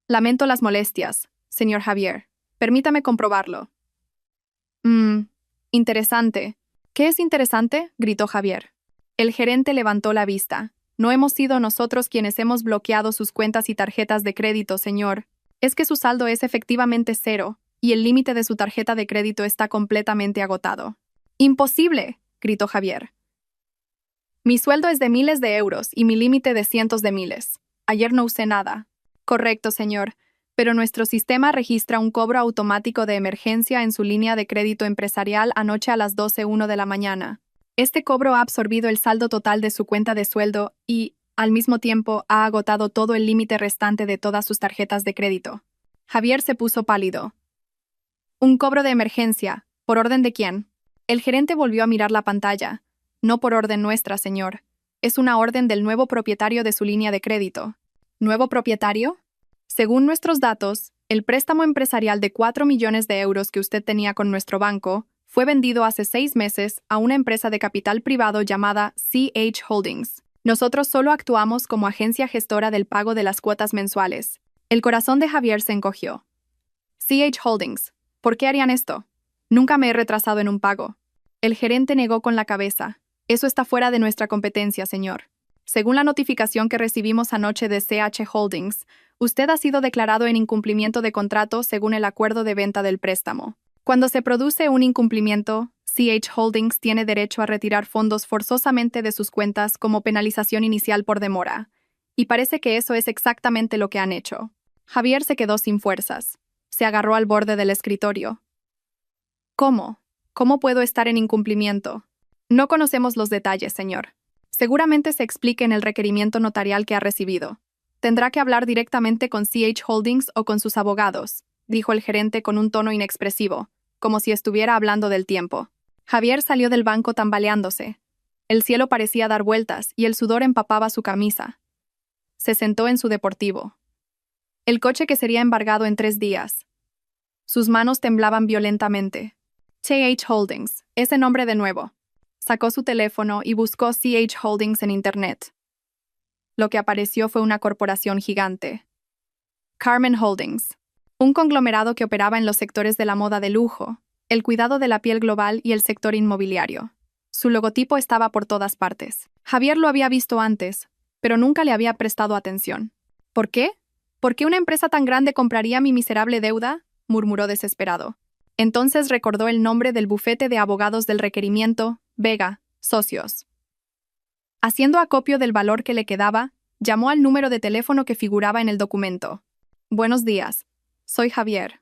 Speaker 1: «Lamento las molestias, señor Javier. Permítame comprobarlo». Interesante». «¿Qué es interesante?», gritó Javier. El gerente levantó la vista. «No hemos sido nosotros quienes hemos bloqueado sus cuentas y tarjetas de crédito, señor. Es que su saldo es efectivamente 0, y el límite de su tarjeta de crédito está completamente agotado». «¡Imposible!», gritó Javier. «Mi sueldo es de miles de euros y mi límite de cientos de miles. Ayer no usé nada». «Correcto, señor, pero nuestro sistema registra un cobro automático de emergencia en su línea de crédito empresarial anoche a las 12:01 de la mañana. Este cobro ha absorbido el saldo total de su cuenta de sueldo y, al mismo tiempo, ha agotado todo el límite restante de todas sus tarjetas de crédito». Javier se puso pálido. «¿Un cobro de emergencia? ¿Por orden de quién?». El gerente volvió a mirar la pantalla. «No por orden nuestra, señor. Es una orden del nuevo propietario de su línea de crédito». «¿Nuevo propietario?». «Según nuestros datos, el préstamo empresarial de 4 millones de euros que usted tenía con nuestro banco fue vendido hace 6 meses a una empresa de capital privado llamada CH Holdings. Nosotros solo actuamos como agencia gestora del pago de las cuotas mensuales». El corazón de Javier se encogió. «CH Holdings. ¿Por qué harían esto? Nunca me he retrasado en un pago». El gerente negó con la cabeza. «Eso está fuera de nuestra competencia, señor. Según la notificación que recibimos anoche de CH Holdings, usted ha sido declarado en incumplimiento de contrato según el acuerdo de venta del préstamo. Cuando se produce un incumplimiento, CH Holdings tiene derecho a retirar fondos forzosamente de sus cuentas como penalización inicial por demora. Y parece que eso es exactamente lo que han hecho». Javier se quedó sin fuerzas. Se agarró al borde del escritorio. «¿Cómo? ¿Cómo puedo estar en incumplimiento?». «No conocemos los detalles, señor. Seguramente se explique en el requerimiento notarial que ha recibido. Tendrá que hablar directamente con CH Holdings o con sus abogados», dijo el gerente con un tono inexpresivo, como si estuviera hablando del tiempo. Javier salió del banco tambaleándose. El cielo parecía dar vueltas y el sudor empapaba su camisa. Se sentó en su deportivo. El coche que sería embargado en 3 días. Sus manos temblaban violentamente. CH Holdings, ese nombre de nuevo. Sacó su teléfono y buscó CH Holdings en Internet. Lo que apareció fue una corporación gigante. Carmen Holdings, un conglomerado que operaba en los sectores de la moda de lujo, el cuidado de la piel global y el sector inmobiliario. Su logotipo estaba por todas partes. Javier lo había visto antes, pero nunca le había prestado atención. «¿Por qué? ¿Por qué una empresa tan grande compraría mi miserable deuda?», murmuró desesperado. Entonces recordó el nombre del bufete de abogados del requerimiento, Vega, Socios. Haciendo acopio del valor que le quedaba, llamó al número de teléfono que figuraba en el documento. «Buenos días. Soy Javier.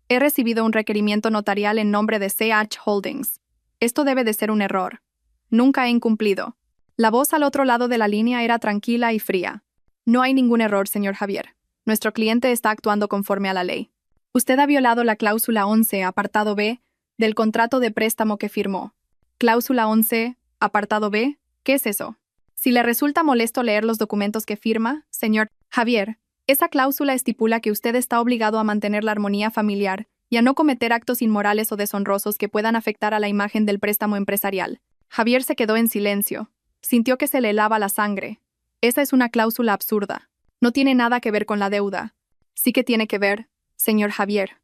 Speaker 1: He recibido un requerimiento notarial en nombre de CH Holdings. Esto debe de ser un error. Nunca he incumplido». La voz al otro lado de la línea era tranquila y fría. No hay ningún error, señor Javier. Nuestro cliente está actuando conforme a la ley. Usted ha violado la cláusula 11, apartado B, del contrato de préstamo que firmó. Cláusula 11, apartado B, ¿qué es eso? Si le resulta molesto leer los documentos que firma, señor Javier, esa cláusula estipula que usted está obligado a mantener la armonía familiar y a no cometer actos inmorales o deshonrosos que puedan afectar a la imagen del préstamo empresarial. Javier se quedó en silencio. Sintió que se le helaba la sangre. Esa es una cláusula absurda. No tiene nada que ver con la deuda. Sí que tiene que ver, señor Javier.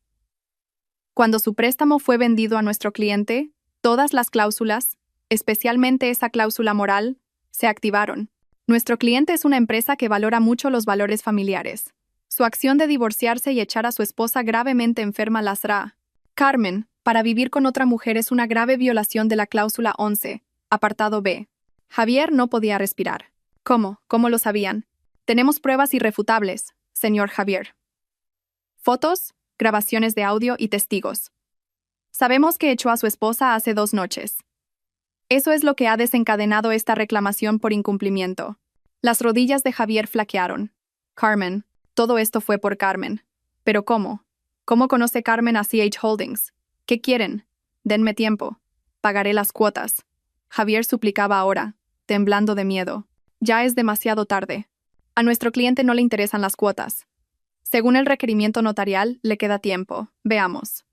Speaker 1: Cuando su préstamo fue vendido a nuestro cliente, todas las cláusulas, especialmente esa cláusula moral, se activaron. Nuestro cliente es una empresa que valora mucho los valores familiares. Su acción de divorciarse y echar a su esposa gravemente enferma lasra. Carmen, para vivir con otra mujer es una grave violación de la cláusula 11, apartado B. Javier no podía respirar. ¿Cómo? ¿Cómo lo sabían? Tenemos pruebas irrefutables, señor Javier. Fotos, grabaciones de audio y testigos. Sabemos que echó a su esposa hace 2 noches. Eso es lo que ha desencadenado esta reclamación por incumplimiento. Las rodillas de Javier flaquearon. Carmen. Todo esto fue por Carmen. ¿Pero cómo? ¿Cómo conoce Carmen a CH Holdings? ¿Qué quieren? Denme tiempo. Pagaré las cuotas. Javier suplicaba ahora, temblando de miedo. Ya es demasiado tarde. A nuestro cliente no le interesan las cuotas. Según el requerimiento notarial, le queda tiempo. Veamos.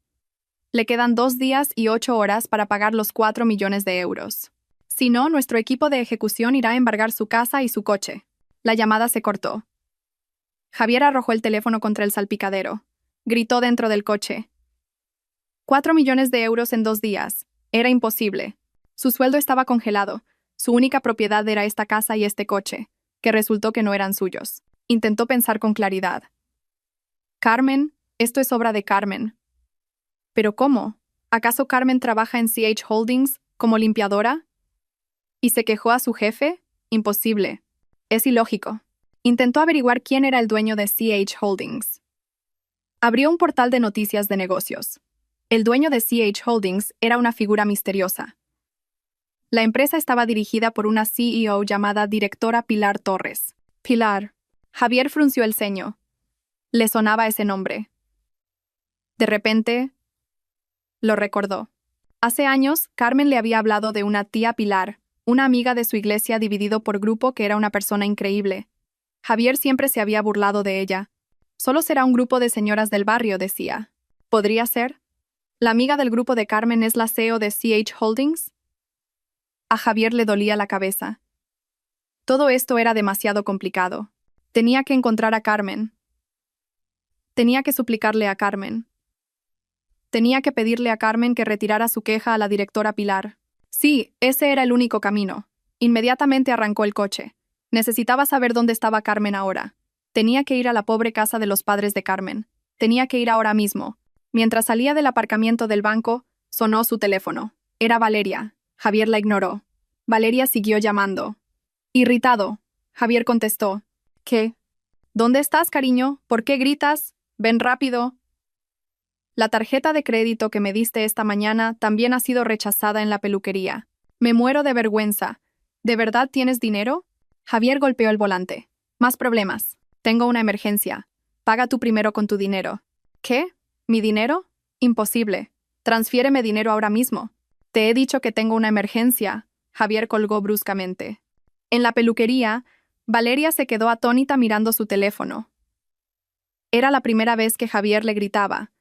Speaker 1: Le quedan 2 días y 8 horas para pagar los 4 millones de euros. Si no, nuestro equipo de ejecución irá a embargar su casa y su coche. La llamada se cortó. Javier arrojó el teléfono contra el salpicadero. Gritó dentro del coche. 4 millones de euros en 2 días. Era imposible. Su sueldo estaba congelado. Su única propiedad era esta casa y este coche, que resultó que no eran suyos. Intentó pensar con claridad. Carmen, esto es obra de Carmen. ¿Pero cómo? ¿Acaso Carmen trabaja en CH Holdings como limpiadora? ¿Y se quejó a su jefe? Imposible. Es ilógico. Intentó averiguar quién era el dueño de CH Holdings. Abrió un portal de noticias de negocios. El dueño de CH Holdings era una figura misteriosa. La empresa estaba dirigida por una CEO llamada directora Pilar Torres. Pilar. Javier frunció el ceño. Le sonaba ese nombre. De repente, lo recordó. Hace años, Carmen le había hablado de una tía Pilar, una amiga de su iglesia dividido por grupo que era una persona increíble. Javier siempre se había burlado de ella. Solo será un grupo de señoras del barrio, decía. ¿Podría ser? ¿La amiga del grupo de Carmen es la CEO de CH Holdings? A Javier le dolía la cabeza. Todo esto era demasiado complicado. Tenía que encontrar a Carmen. Tenía que suplicarle a Carmen. Tenía que pedirle a Carmen que retirara su queja a la directora Pilar. Sí, ese era el único camino. Inmediatamente arrancó el coche. Necesitaba saber dónde estaba Carmen ahora. Tenía que ir a la pobre casa de los padres de Carmen. Tenía que ir ahora mismo. Mientras salía del aparcamiento del banco, sonó su teléfono. Era Valeria. Javier la ignoró. Valeria siguió llamando. Irritado, Javier contestó. ¿Qué? ¿Dónde estás, cariño? ¿Por qué gritas? Ven rápido. La tarjeta de crédito que me diste esta mañana también ha sido rechazada en la peluquería. Me muero de vergüenza. ¿De verdad tienes dinero? Javier golpeó el volante. Más problemas. Tengo una emergencia. Paga tú primero con tu dinero. ¿Qué? ¿Mi dinero? Imposible. Transfiéreme dinero ahora mismo. Te he dicho que tengo una emergencia. Javier colgó bruscamente. En la peluquería, Valeria se quedó atónita mirando su teléfono. Era la primera vez que Javier le gritaba.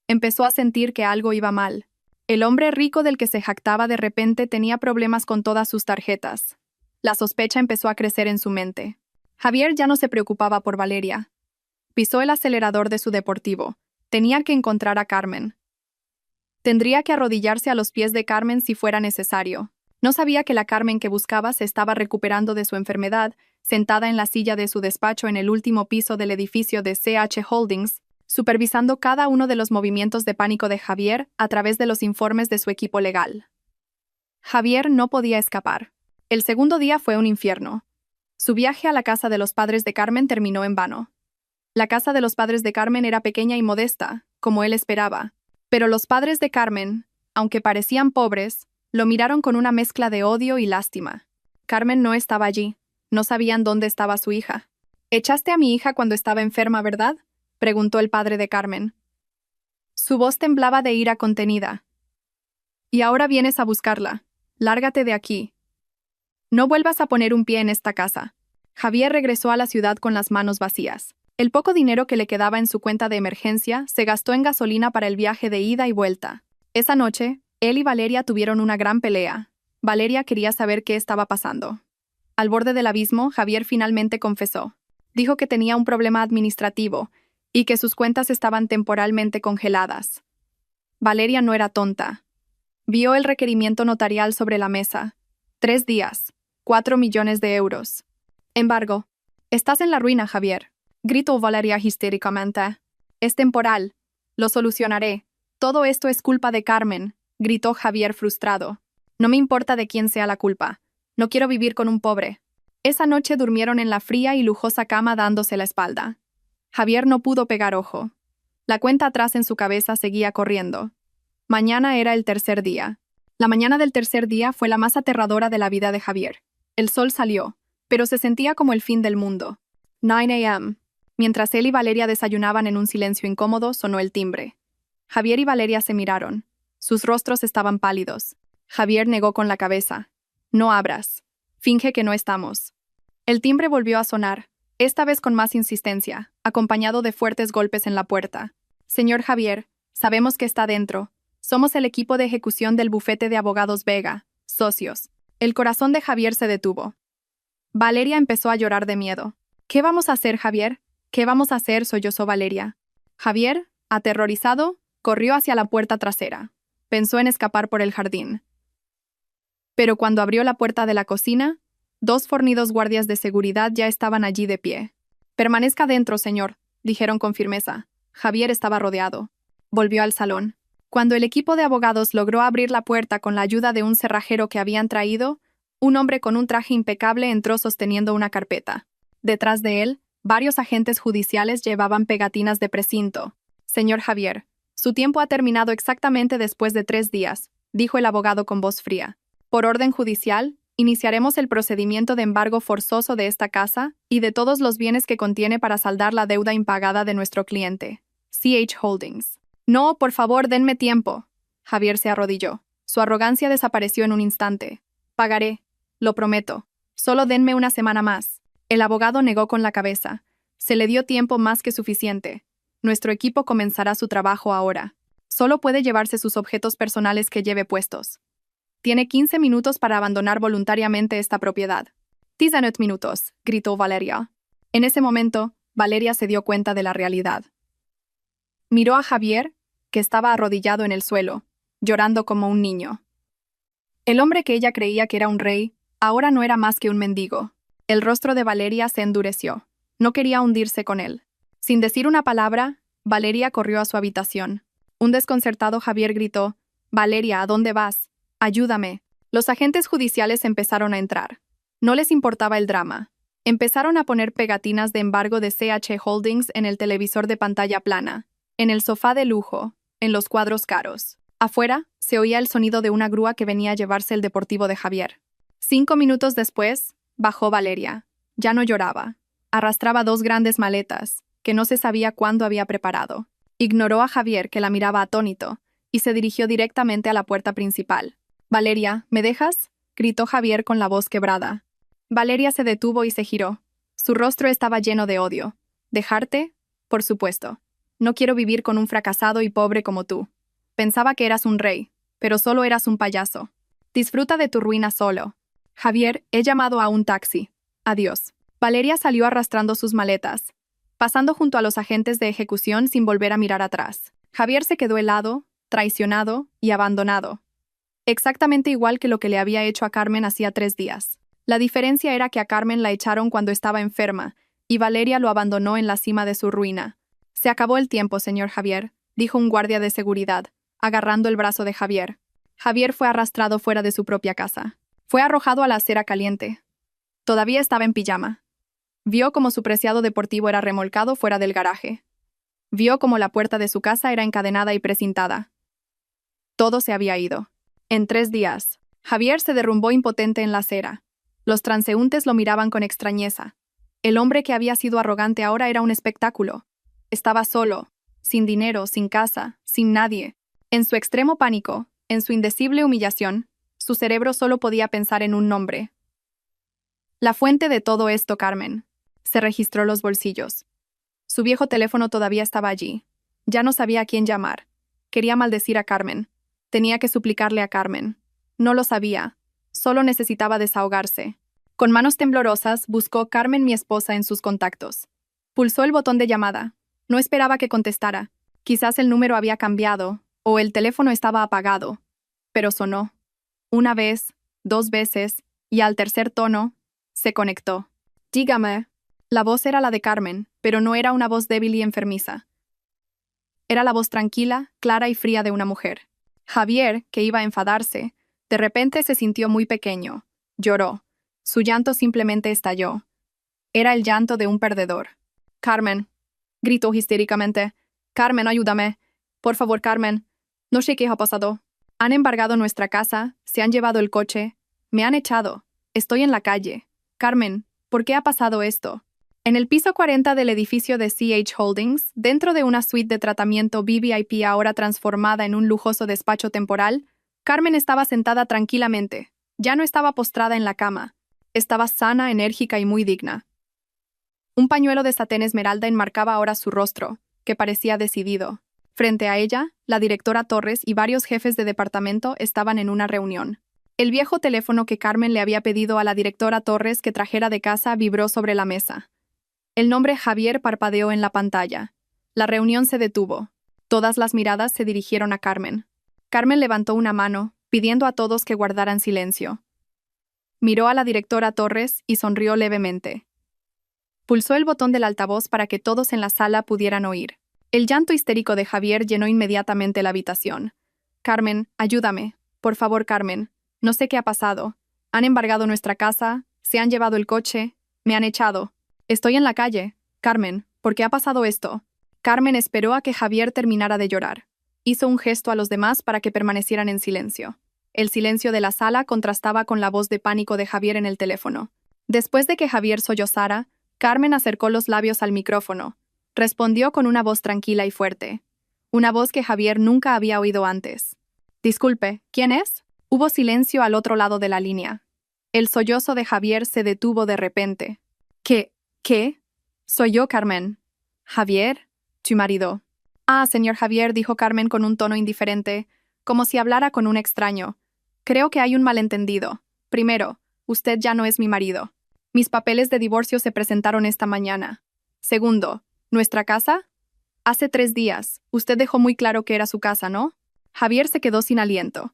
Speaker 1: Empezó a sentir que algo iba mal. El hombre rico del que se jactaba de repente tenía problemas con todas sus tarjetas. La sospecha empezó a crecer en su mente. Javier ya no se preocupaba por Valeria. Pisó el acelerador de su deportivo. Tenía que encontrar a Carmen. Tendría que arrodillarse a los pies de Carmen si fuera necesario. No sabía que la Carmen que buscaba se estaba recuperando de su enfermedad, sentada en la silla de su despacho en el último piso del edificio de CH Holdings, supervisando cada uno de los movimientos de pánico de Javier a través de los informes de su equipo legal. Javier no podía escapar. El segundo día fue un infierno. Su viaje a la casa de los padres de Carmen terminó en vano. La casa de los padres de Carmen era pequeña y modesta, como él esperaba, pero los padres de Carmen, aunque parecían pobres, lo miraron con una mezcla de odio y lástima. Carmen no estaba allí. No sabían dónde estaba su hija. «Echaste a mi hija cuando estaba enferma, ¿verdad?», preguntó el padre de Carmen. Su voz temblaba de ira contenida. «Y ahora vienes a buscarla. Lárgate de aquí. No vuelvas a poner un pie en esta casa». Javier regresó a la ciudad con las manos vacías. El poco dinero que le quedaba en su cuenta de emergencia se gastó en gasolina para el viaje de ida y vuelta. Esa noche, él y Valeria tuvieron una gran pelea. Valeria quería saber qué estaba pasando. Al borde del abismo, Javier finalmente confesó. Dijo que tenía un problema administrativo y que sus cuentas estaban temporalmente congeladas. Valeria no era tonta. Vio el requerimiento notarial sobre la mesa. 3 días, 4 millones de euros. Embargo, «Estás en la ruina, Javier», gritó Valeria histéricamente. «Es temporal. Lo solucionaré. Todo esto es culpa de Carmen», gritó Javier frustrado. «No me importa de quién sea la culpa. No quiero vivir con un pobre». Esa noche durmieron en la fría y lujosa cama dándose la espalda. Javier no pudo pegar ojo. La cuenta atrás en su cabeza seguía corriendo. Mañana era el tercer día. La mañana del tercer día fue la más aterradora de la vida de Javier. El sol salió, pero se sentía como el fin del mundo. 9 a.m. Mientras él y Valeria desayunaban en un silencio incómodo, sonó el timbre. Javier y Valeria se miraron. Sus rostros estaban pálidos. Javier negó con la cabeza. «No abras. Finge que no estamos». El timbre volvió a sonar, esta vez con más insistencia, acompañado de fuertes golpes en la puerta. «Señor Javier, sabemos que está dentro. Somos el equipo de ejecución del bufete de abogados Vega, socios». El corazón de Javier se detuvo. Valeria empezó a llorar de miedo. «¿Qué vamos a hacer, Javier? ¿Qué vamos a hacer?», sollozó Valeria. Javier, aterrorizado, corrió hacia la puerta trasera. Pensó en escapar por el jardín. Pero cuando abrió la puerta de la cocina, 2 fornidos guardias de seguridad ya estaban allí de pie. «Permanezca dentro, señor», dijeron con firmeza. Javier estaba rodeado. Volvió al salón. Cuando el equipo de abogados logró abrir la puerta con la ayuda de un cerrajero que habían traído, un hombre con un traje impecable entró sosteniendo una carpeta. Detrás de él, varios agentes judiciales llevaban pegatinas de precinto. «Señor Javier, su tiempo ha terminado exactamente después de 3 días», dijo el abogado con voz fría. «Por orden judicial, iniciaremos el procedimiento de embargo forzoso de esta casa y de todos los bienes que contiene para saldar la deuda impagada de nuestro cliente, CH Holdings». «No, por favor, denme tiempo». Javier se arrodilló. Su arrogancia desapareció en un instante. «Pagaré. Lo prometo. Solo denme una semana más». El abogado negó con la cabeza. Se le dio tiempo más que suficiente. «Nuestro equipo comenzará su trabajo ahora. Solo puede llevarse sus objetos personales que lleve puestos. Tiene 15 minutos para abandonar voluntariamente esta propiedad». «19 minutos», gritó Valeria. En ese momento, Valeria se dio cuenta de la realidad. Miró a Javier, que estaba arrodillado en el suelo, llorando como un niño. El hombre que ella creía que era un rey, ahora no era más que un mendigo. El rostro de Valeria se endureció. No quería hundirse con él. Sin decir una palabra, Valeria corrió a su habitación. Un desconcertado Javier gritó: «Valeria, ¿a dónde vas? Ayúdame». Los agentes judiciales empezaron a entrar. No les importaba el drama. Empezaron a poner pegatinas de embargo de CH Holdings en el televisor de pantalla plana, en el sofá de lujo, en los cuadros caros. Afuera, se oía el sonido de una grúa que venía a llevarse el deportivo de Javier. 5 minutos después, bajó Valeria. Ya no lloraba. Arrastraba 2 grandes maletas, que no se sabía cuándo había preparado. Ignoró a Javier, que la miraba atónito, y se dirigió directamente a la puerta principal. «Valeria, ¿me dejas?», gritó Javier con la voz quebrada. Valeria se detuvo y se giró. Su rostro estaba lleno de odio. «¿Dejarte? Por supuesto. No quiero vivir con un fracasado y pobre como tú. Pensaba que eras un rey, pero solo eras un payaso. Disfruta de tu ruina solo». «Javier, he llamado a un taxi. Adiós». Valeria salió arrastrando sus maletas, pasando junto a los agentes de ejecución sin volver a mirar atrás. Javier se quedó helado, traicionado y abandonado. Exactamente igual que lo que le había hecho a Carmen hacía 3 días. La diferencia era que a Carmen la echaron cuando estaba enferma, y Valeria lo abandonó en la cima de su ruina. «Se acabó el tiempo, señor Javier», dijo un guardia de seguridad, agarrando el brazo de Javier. Javier fue arrastrado fuera de su propia casa. Fue arrojado a la acera caliente. Todavía estaba en pijama. Vio cómo su preciado deportivo era remolcado fuera del garaje. Vio cómo la puerta de su casa era encadenada y precintada. Todo se había ido. En 3 días, Javier se derrumbó impotente en la acera. Los transeúntes lo miraban con extrañeza. El hombre que había sido arrogante ahora era un espectáculo. Estaba solo, sin dinero, sin casa, sin nadie. En su extremo pánico, en su indecible humillación, su cerebro solo podía pensar en un nombre. La fuente de todo esto, Carmen. Se registró los bolsillos. Su viejo teléfono todavía estaba allí. Ya no sabía a quién llamar. Quería maldecir a Carmen. Tenía que suplicarle a Carmen. No lo sabía. Solo necesitaba desahogarse. Con manos temblorosas, buscó Carmen, mi esposa, en sus contactos. Pulsó el botón de llamada. No esperaba que contestara. Quizás el número había cambiado, o el teléfono estaba apagado. Pero sonó. Una vez, 2 veces, y al tercer tono, se conectó. Dígame. La voz era la de Carmen, pero no era una voz débil y enfermiza. Era la voz tranquila, clara y fría de una mujer. Javier, que iba a enfadarse, de repente se sintió muy pequeño. Lloró. Su llanto simplemente estalló. Era el llanto de un perdedor. Carmen, gritó histéricamente. Carmen, ayúdame. Por favor, Carmen. No sé qué ha pasado. Han embargado nuestra casa, se han llevado el coche, me han echado. Estoy en la calle. Carmen, ¿por qué ha pasado esto? En el piso 40 del edificio de CH Holdings, dentro de una suite de tratamiento VVIP ahora transformada en un lujoso despacho temporal, Carmen estaba sentada tranquilamente. Ya no estaba postrada en la cama. Estaba sana, enérgica y muy digna. Un pañuelo de satén esmeralda enmarcaba ahora su rostro, que parecía decidido. Frente a ella, la directora Torres y varios jefes de departamento estaban en una reunión. El viejo teléfono que Carmen le había pedido a la directora Torres que trajera de casa vibró sobre la mesa. El nombre Javier parpadeó en la pantalla. La reunión se detuvo. Todas las miradas se dirigieron a Carmen. Carmen levantó una mano, pidiendo a todos que guardaran silencio. Miró a la directora Torres y sonrió levemente. Pulsó el botón del altavoz para que todos en la sala pudieran oír. El llanto histérico de Javier llenó inmediatamente la habitación. Carmen, ayúdame. Por favor, Carmen. No sé qué ha pasado. Han embargado nuestra casa, se han llevado el coche, me han echado. Estoy en la calle. Carmen, ¿por qué ha pasado esto? Carmen esperó a que Javier terminara de llorar. Hizo un gesto a los demás para que permanecieran en silencio. El silencio de la sala contrastaba con la voz de pánico de Javier en el teléfono. Después de que Javier sollozara, Carmen acercó los labios al micrófono. Respondió con una voz tranquila y fuerte. Una voz que Javier nunca había oído antes. Disculpe, ¿quién es? Hubo silencio al otro lado de la línea. El sollozo de Javier se detuvo de repente. ¿Qué? Soy yo, Carmen. Javier, tu marido. Ah, señor Javier, dijo Carmen con un tono indiferente, como si hablara con un extraño. Creo que hay un malentendido. Primero, usted ya no es mi marido. Mis papeles de divorcio se presentaron esta mañana. Segundo, ¿nuestra casa? Hace 3 días, usted dejó muy claro que era su casa, ¿no? Javier se quedó sin aliento.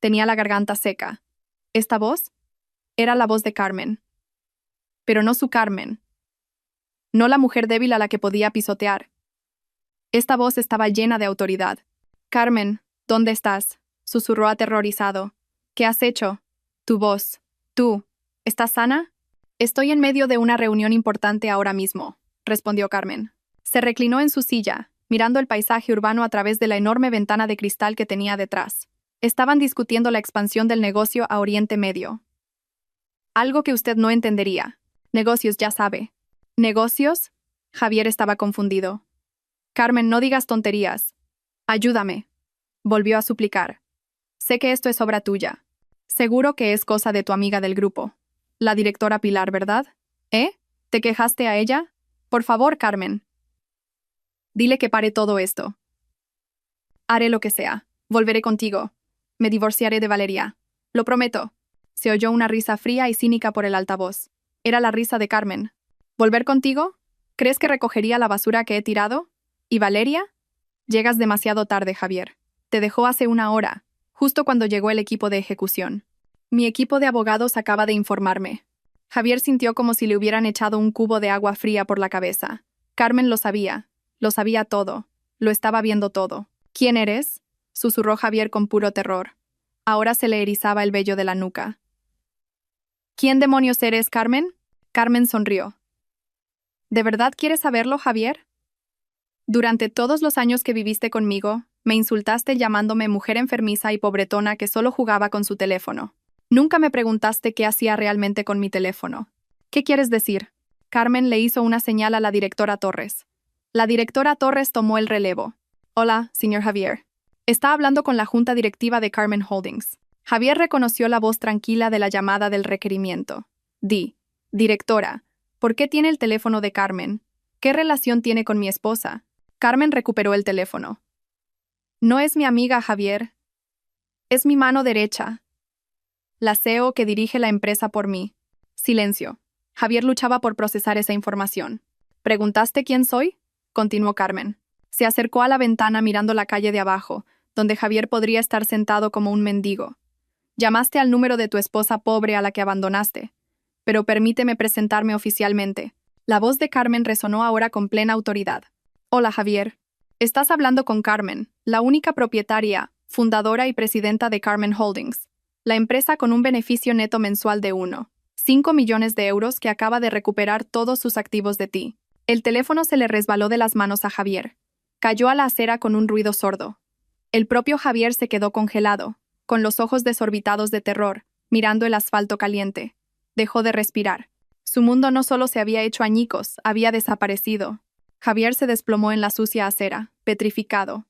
Speaker 1: Tenía la garganta seca. ¿Esta voz? Era la voz de Carmen. Pero no su Carmen. No la mujer débil a la que podía pisotear. Esta voz estaba llena de autoridad. Carmen, ¿dónde estás? Susurró aterrorizado. ¿Qué has hecho? Tu voz. Tú. ¿Estás sana? Estoy en medio de una reunión importante ahora mismo, respondió Carmen. Se reclinó en su silla, mirando el paisaje urbano a través de la enorme ventana de cristal que tenía detrás. Estaban discutiendo la expansión del negocio a Oriente Medio. Algo que usted no entendería. Negocios, ya sabe. ¿Negocios? Javier estaba confundido. Carmen, no digas tonterías. Ayúdame. Volvió a suplicar. Sé que esto es obra tuya. Seguro que es cosa de tu amiga del grupo. La directora Pilar, ¿verdad? ¿Eh? ¿Te quejaste a ella? Por favor, Carmen. Dile que pare todo esto. Haré lo que sea. Volveré contigo. Me divorciaré de Valeria. Lo prometo. Se oyó una risa fría y cínica por el altavoz. Era la risa de Carmen. ¿Volver contigo? ¿Crees que recogería la basura que he tirado? ¿Y Valeria? Llegas demasiado tarde, Javier. Te dejó hace 1 hora, justo cuando llegó el equipo de ejecución. Mi equipo de abogados acaba de informarme. Javier sintió como si le hubieran echado un cubo de agua fría por la cabeza. Carmen lo sabía todo, lo estaba viendo todo. ¿Quién eres? Susurró Javier con puro terror. Ahora se le erizaba el vello de la nuca. ¿Quién demonios eres, Carmen? Carmen sonrió. ¿De verdad quieres saberlo, Javier? Durante todos los años que viviste conmigo, me insultaste llamándome mujer enfermiza y pobretona que solo jugaba con su teléfono. Nunca me preguntaste qué hacía realmente con mi teléfono. ¿Qué quieres decir? Carmen le hizo una señal a la directora Torres. La directora Torres tomó el relevo. Hola, señor Javier. Está hablando con la junta directiva de Carmen Holdings. Javier reconoció la voz tranquila de la llamada del requerimiento. Directora, ¿por qué tiene el teléfono de Carmen? ¿Qué relación tiene con mi esposa? Carmen recuperó el teléfono. No es mi amiga, Javier. Es mi mano derecha. La CEO que dirige la empresa por mí. Silencio. Javier luchaba por procesar esa información. ¿Preguntaste quién soy? Continuó Carmen. Se acercó a la ventana mirando la calle de abajo, donde Javier podría estar sentado como un mendigo. Llamaste al número de tu esposa pobre a la que abandonaste. Pero permíteme presentarme oficialmente. La voz de Carmen resonó ahora con plena autoridad. Hola, Javier. Estás hablando con Carmen, la única propietaria, fundadora y presidenta de Carmen Holdings, la empresa con un beneficio neto mensual de 1,5 millones de euros que acaba de recuperar todos sus activos de ti. El teléfono se le resbaló de las manos a Javier. Cayó a la acera con un ruido sordo. El propio Javier se quedó congelado, con los ojos desorbitados de terror, mirando el asfalto caliente. Dejó de respirar. Su mundo no solo se había hecho añicos, había desaparecido. Javier se desplomó en la sucia acera, petrificado.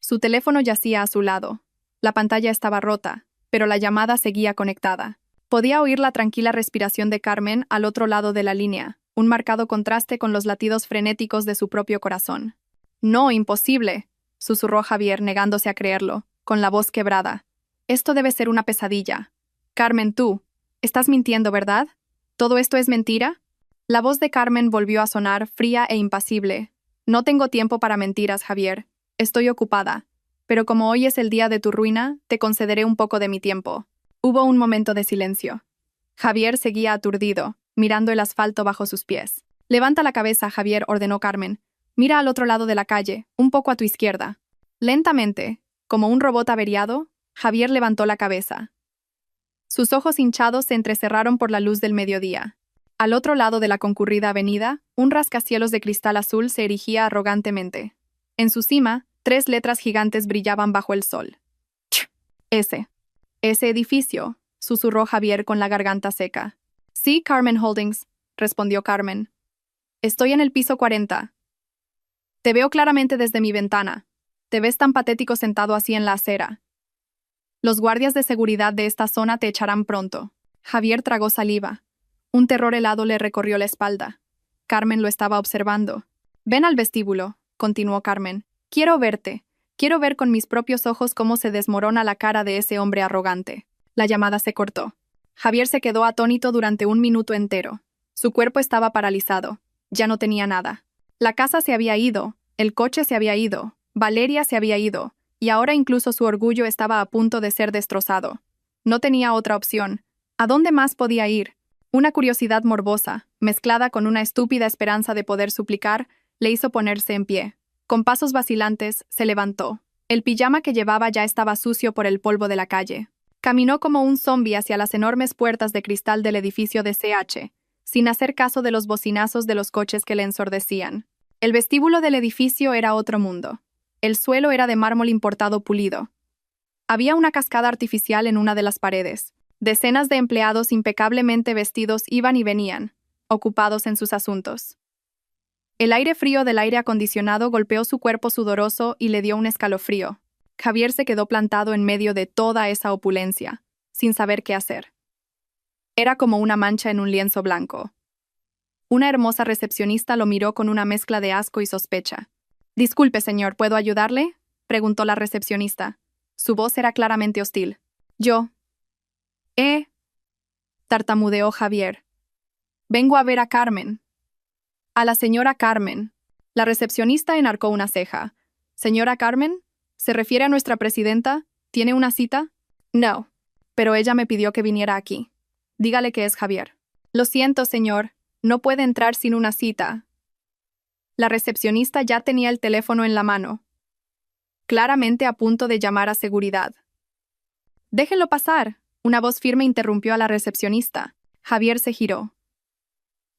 Speaker 1: Su teléfono yacía a su lado. La pantalla estaba rota, pero la llamada seguía conectada. Podía oír la tranquila respiración de Carmen al otro lado de la línea, un marcado contraste con los latidos frenéticos de su propio corazón. No, imposible, susurró Javier, negándose a creerlo, con la voz quebrada. Esto debe ser una pesadilla. Carmen, tú, estás mintiendo, ¿verdad? ¿Todo esto es mentira? La voz de Carmen volvió a sonar fría e impasible. No tengo tiempo para mentiras, Javier. Estoy ocupada. Pero como hoy es el día de tu ruina, te concederé un poco de mi tiempo. Hubo un momento de silencio. Javier seguía aturdido, mirando el asfalto bajo sus pies. Levanta la cabeza, Javier, ordenó Carmen. Mira al otro lado de la calle, un poco a tu izquierda. Lentamente, como un robot averiado, Javier levantó la cabeza. Sus ojos hinchados se entrecerraron por la luz del mediodía. Al otro lado de la concurrida avenida, un rascacielos de cristal azul se erigía arrogantemente. En su cima, 3 letras gigantes brillaban bajo el sol. Ese edificio, susurró Javier con la garganta seca. Sí, Carmen Holdings, respondió Carmen. Estoy en el piso 40. Te veo claramente desde mi ventana. Te ves tan patético sentado así en la acera. Los guardias de seguridad de esta zona te echarán pronto. Javier tragó saliva. Un terror helado le recorrió la espalda. Carmen lo estaba observando. Ven al vestíbulo, continuó Carmen. Quiero verte. Quiero ver con mis propios ojos cómo se desmorona la cara de ese hombre arrogante. La llamada se cortó. Javier se quedó atónito durante 1 minuto entero. Su cuerpo estaba paralizado. Ya no tenía nada. La casa se había ido, el coche se había ido, Valeria se había ido, y ahora incluso su orgullo estaba a punto de ser destrozado. No tenía otra opción. ¿A dónde más podía ir? Una curiosidad morbosa, mezclada con una estúpida esperanza de poder suplicar, le hizo ponerse en pie. Con pasos vacilantes, se levantó. El pijama que llevaba ya estaba sucio por el polvo de la calle. Caminó como un zombi hacia las enormes puertas de cristal del edificio de CH, sin hacer caso de los bocinazos de los coches que le ensordecían. El vestíbulo del edificio era otro mundo. El suelo era de mármol importado pulido. Había una cascada artificial en una de las paredes. Decenas de empleados impecablemente vestidos iban y venían, ocupados en sus asuntos. El aire frío del aire acondicionado golpeó su cuerpo sudoroso y le dio un escalofrío. Javier se quedó plantado en medio de toda esa opulencia, sin saber qué hacer. Era como una mancha en un lienzo blanco. Una hermosa recepcionista lo miró con una mezcla de asco y sospecha. «Disculpe, señor, ¿puedo ayudarle?», preguntó la recepcionista. Su voz era claramente hostil. «Yo». Tartamudeó Javier. «Vengo a ver a Carmen». «A la señora Carmen». La recepcionista enarcó una ceja. «¿Señora Carmen? ¿Se refiere a nuestra presidenta? ¿Tiene una cita?» «No, pero ella me pidió que viniera aquí». «Dígale que es Javier». «Lo siento, señor. No puede entrar sin una cita». La recepcionista ya tenía el teléfono en la mano, claramente a punto de llamar a seguridad. «Déjenlo pasar», una voz firme interrumpió a la recepcionista. Javier se giró.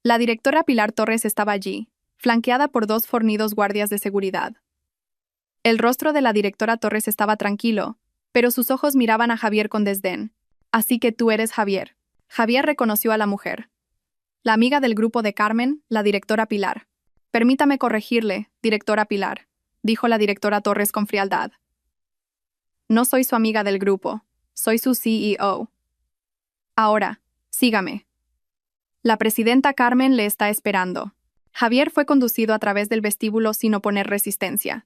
Speaker 1: La directora Pilar Torres estaba allí, flanqueada por 2 fornidos guardias de seguridad. El rostro de la directora Torres estaba tranquilo, pero sus ojos miraban a Javier con desdén. Así que tú eres Javier. Javier reconoció a la mujer. La amiga del grupo de Carmen, la directora Pilar. Permítame corregirle, directora Pilar, dijo la directora Torres con frialdad. No soy su amiga del grupo, soy su CEO. Ahora, sígame. La presidenta Carmen le está esperando. Javier fue conducido a través del vestíbulo sin oponer resistencia.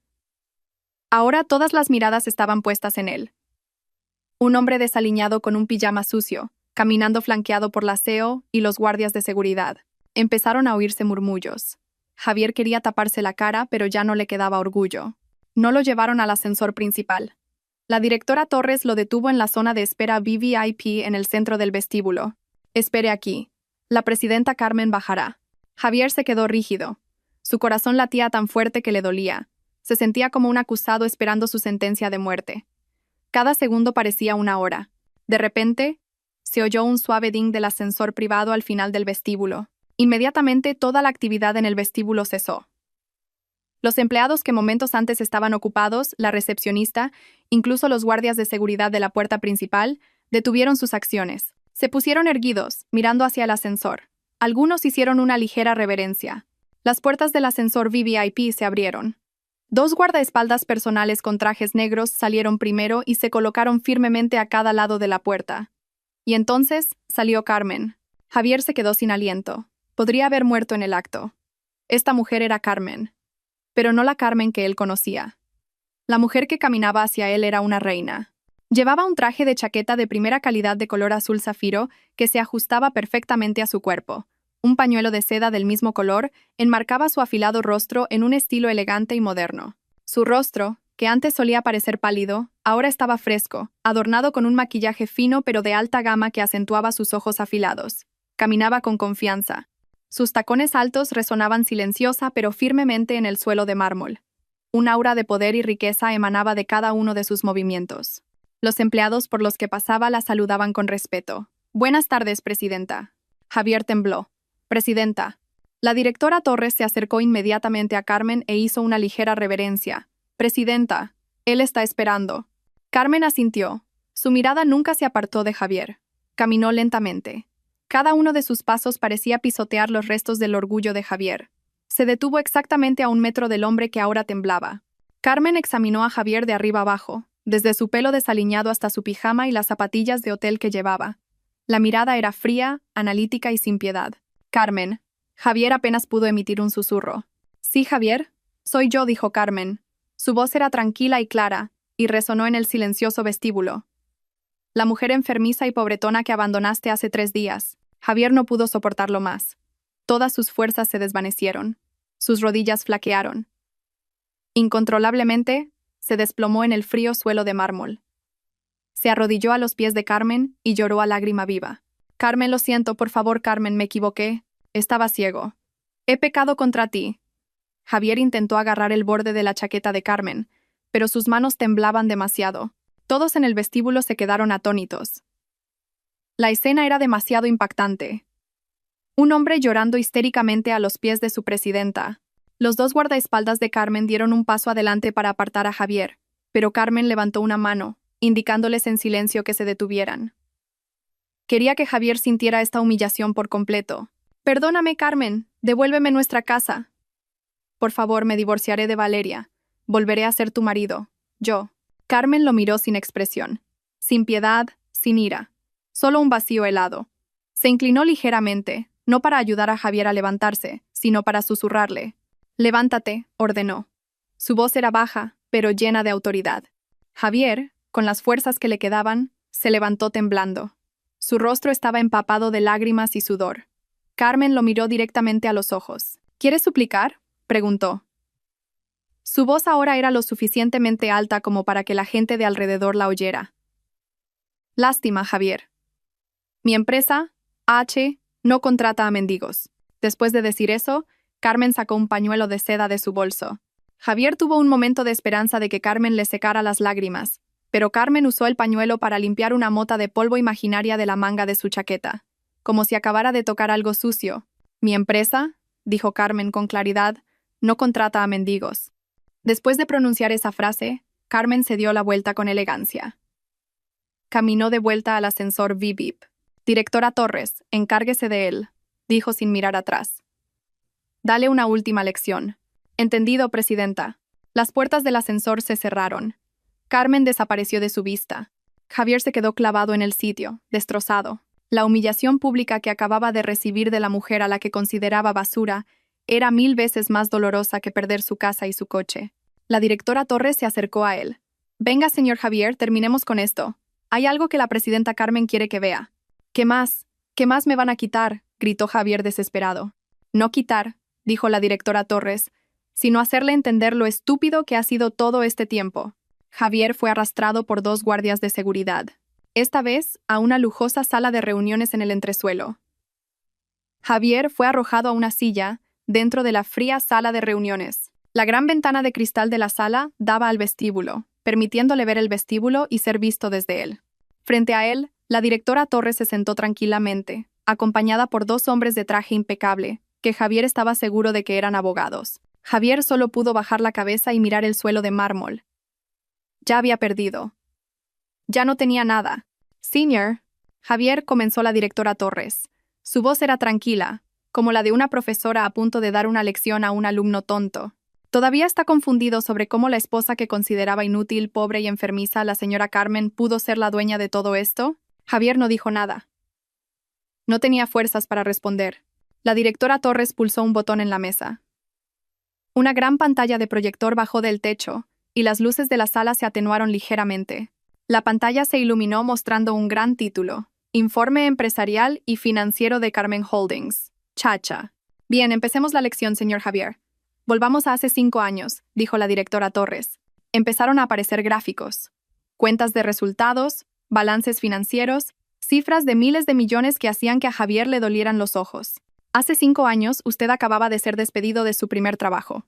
Speaker 1: Ahora todas las miradas estaban puestas en él. Un hombre desaliñado con un pijama sucio, caminando flanqueado por la CEO y los guardias de seguridad. Empezaron a oírse murmullos. Javier quería taparse la cara, pero ya no le quedaba orgullo. No lo llevaron al ascensor principal. La directora Torres lo detuvo en la zona de espera VVIP en el centro del vestíbulo. Espere aquí. La presidenta Carmen bajará. Javier se quedó rígido. Su corazón latía tan fuerte que le dolía. Se sentía como un acusado esperando su sentencia de muerte. Cada segundo parecía una hora. De repente, se oyó un suave ding del ascensor privado al final del vestíbulo. Inmediatamente toda la actividad en el vestíbulo cesó. Los empleados que momentos antes estaban ocupados, la recepcionista, incluso los guardias de seguridad de la puerta principal, detuvieron sus acciones. Se pusieron erguidos, mirando hacia el ascensor. Algunos hicieron una ligera reverencia. Las puertas del ascensor VVIP se abrieron. 2 guardaespaldas personales con trajes negros salieron primero y se colocaron firmemente a cada lado de la puerta. Y entonces salió Carmen. Javier se quedó sin aliento. Podría haber muerto en el acto. Esta mujer era Carmen. Pero no la Carmen que él conocía. La mujer que caminaba hacia él era una reina. Llevaba un traje de chaqueta de primera calidad de color azul zafiro que se ajustaba perfectamente a su cuerpo. Un pañuelo de seda del mismo color enmarcaba su afilado rostro en un estilo elegante y moderno. Su rostro, que antes solía parecer pálido, ahora estaba fresco, adornado con un maquillaje fino pero de alta gama que acentuaba sus ojos afilados. Caminaba con confianza. Sus tacones altos resonaban silenciosa pero firmemente en el suelo de mármol. Un aura de poder y riqueza emanaba de cada uno de sus movimientos. Los empleados por los que pasaba la saludaban con respeto. «Buenas tardes, presidenta». Javier tembló. «Presidenta». La directora Torres se acercó inmediatamente a Carmen e hizo una ligera reverencia. «Presidenta, él está esperando». Carmen asintió. Su mirada nunca se apartó de Javier. Caminó lentamente. Cada uno de sus pasos parecía pisotear los restos del orgullo de Javier. Se detuvo exactamente a 1 metro del hombre que ahora temblaba. Carmen examinó a Javier de arriba abajo, desde su pelo desaliñado hasta su pijama y las zapatillas de hotel que llevaba. La mirada era fría, analítica y sin piedad. «Carmen». Javier apenas pudo emitir un susurro. «Sí, Javier, soy yo», dijo Carmen. Su voz era tranquila y clara, y resonó en el silencioso vestíbulo. «La mujer enfermiza y pobretona que abandonaste hace 3 días». Javier no pudo soportarlo más. Todas sus fuerzas se desvanecieron. Sus rodillas flaquearon. Incontrolablemente, se desplomó en el frío suelo de mármol. Se arrodilló a los pies de Carmen y lloró a lágrima viva. «Carmen, lo siento, por favor, Carmen, me equivoqué. Estaba ciego. He pecado contra ti». Javier intentó agarrar el borde de la chaqueta de Carmen, pero sus manos temblaban demasiado. Todos en el vestíbulo se quedaron atónitos. La escena era demasiado impactante. Un hombre llorando histéricamente a los pies de su presidenta. Los 2 guardaespaldas de Carmen dieron un paso adelante para apartar a Javier, pero Carmen levantó una mano, indicándoles en silencio que se detuvieran. Quería que Javier sintiera esta humillación por completo. «Perdóname, Carmen, devuélveme nuestra casa. Por favor, me divorciaré de Valeria. Volveré a ser tu marido. Yo». Carmen lo miró sin expresión. Sin piedad, sin ira. Solo un vacío helado. Se inclinó ligeramente, no para ayudar a Javier a levantarse, sino para susurrarle. «Levántate», ordenó. Su voz era baja, pero llena de autoridad. Javier, con las fuerzas que le quedaban, se levantó temblando. Su rostro estaba empapado de lágrimas y sudor. Carmen lo miró directamente a los ojos. «¿Quieres suplicar?», preguntó. Su voz ahora era lo suficientemente alta como para que la gente de alrededor la oyera. «Lástima, Javier. Mi empresa, H, no contrata a mendigos». Después de decir eso, Carmen sacó un pañuelo de seda de su bolso. Javier tuvo un momento de esperanza de que Carmen le secara las lágrimas, pero Carmen usó el pañuelo para limpiar una mota de polvo imaginaria de la manga de su chaqueta, como si acabara de tocar algo sucio. «Mi empresa», dijo Carmen con claridad, «no contrata a mendigos». Después de pronunciar esa frase, Carmen se dio la vuelta con elegancia. Caminó de vuelta al ascensor VIP. Directora Torres, encárguese de él, dijo sin mirar atrás. Dale una última lección. Entendido, presidenta. Las puertas del ascensor se cerraron. Carmen desapareció de su vista. Javier se quedó clavado en el sitio, destrozado. La humillación pública que acababa de recibir de la mujer a la que consideraba basura era 1000 veces más dolorosa que perder su casa y su coche. La directora Torres se acercó a él. Venga, señor Javier, terminemos con esto. Hay algo que la presidenta Carmen quiere que vea. ¿Qué más? ¿Qué más me van a quitar?, gritó Javier desesperado. No quitar, dijo la directora Torres, sino hacerle entender lo estúpido que ha sido todo este tiempo. Javier fue arrastrado por 2 guardias de seguridad, esta vez a una lujosa sala de reuniones en el entresuelo. Javier fue arrojado a una silla dentro de la fría sala de reuniones. La gran ventana de cristal de la sala daba al vestíbulo, permitiéndole ver el vestíbulo y ser visto desde él. Frente a él, la directora Torres se sentó tranquilamente, acompañada por 2 hombres de traje impecable, que Javier estaba seguro de que eran abogados. Javier solo pudo bajar la cabeza y mirar el suelo de mármol. Ya había perdido. Ya no tenía nada. Señor, Javier, comenzó la directora Torres. Su voz era tranquila, como la de una profesora a punto de dar una lección a un alumno tonto. Todavía está confundido sobre cómo la esposa que consideraba inútil, pobre y enfermiza, la señora Carmen, pudo ser la dueña de todo esto. Javier no dijo nada. No tenía fuerzas para responder. La directora Torres pulsó un botón en la mesa. Una gran pantalla de proyector bajó del techo, y las luces de la sala se atenuaron ligeramente. La pantalla se iluminó mostrando un gran título: Informe empresarial y financiero de Carmen Holdings. Chacha. Bien, empecemos la lección, señor Javier. Volvamos a hace 5 años, dijo la directora Torres. Empezaron a aparecer gráficos, cuentas de resultados, balances financieros, cifras de miles de millones que hacían que a Javier le dolieran los ojos. Hace 5 años, usted acababa de ser despedido de su primer trabajo.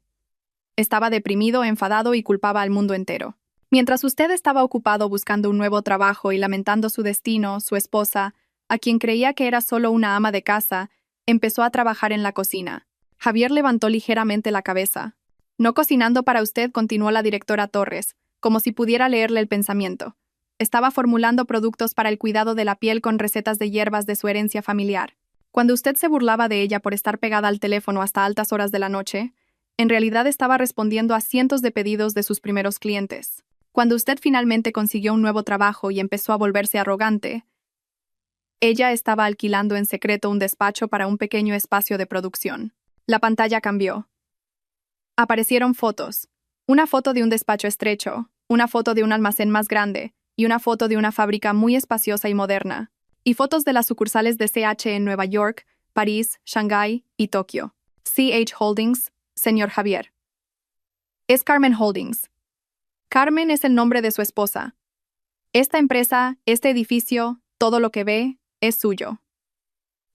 Speaker 1: Estaba deprimido, enfadado y culpaba al mundo entero. Mientras usted estaba ocupado buscando un nuevo trabajo y lamentando su destino, su esposa, a quien creía que era solo una ama de casa, empezó a trabajar en la cocina. Javier levantó ligeramente la cabeza. No cocinando para usted, continuó la directora Torres, como si pudiera leerle el pensamiento. Estaba formulando productos para el cuidado de la piel con recetas de hierbas de su herencia familiar. Cuando usted se burlaba de ella por estar pegada al teléfono hasta altas horas de la noche, en realidad estaba respondiendo a cientos de pedidos de sus primeros clientes. Cuando usted finalmente consiguió un nuevo trabajo y empezó a volverse arrogante, ella estaba alquilando en secreto un despacho para un pequeño espacio de producción. La pantalla cambió. Aparecieron fotos. Una foto de un despacho estrecho, una foto de un almacén más grande y una foto de una fábrica muy espaciosa y moderna, y fotos de las sucursales de CH en Nueva York, París, Shanghái y Tokio. CH Holdings, señor Javier. Es Carmen Holdings. Carmen es el nombre de su esposa. Esta empresa, este edificio, todo lo que ve, es suyo.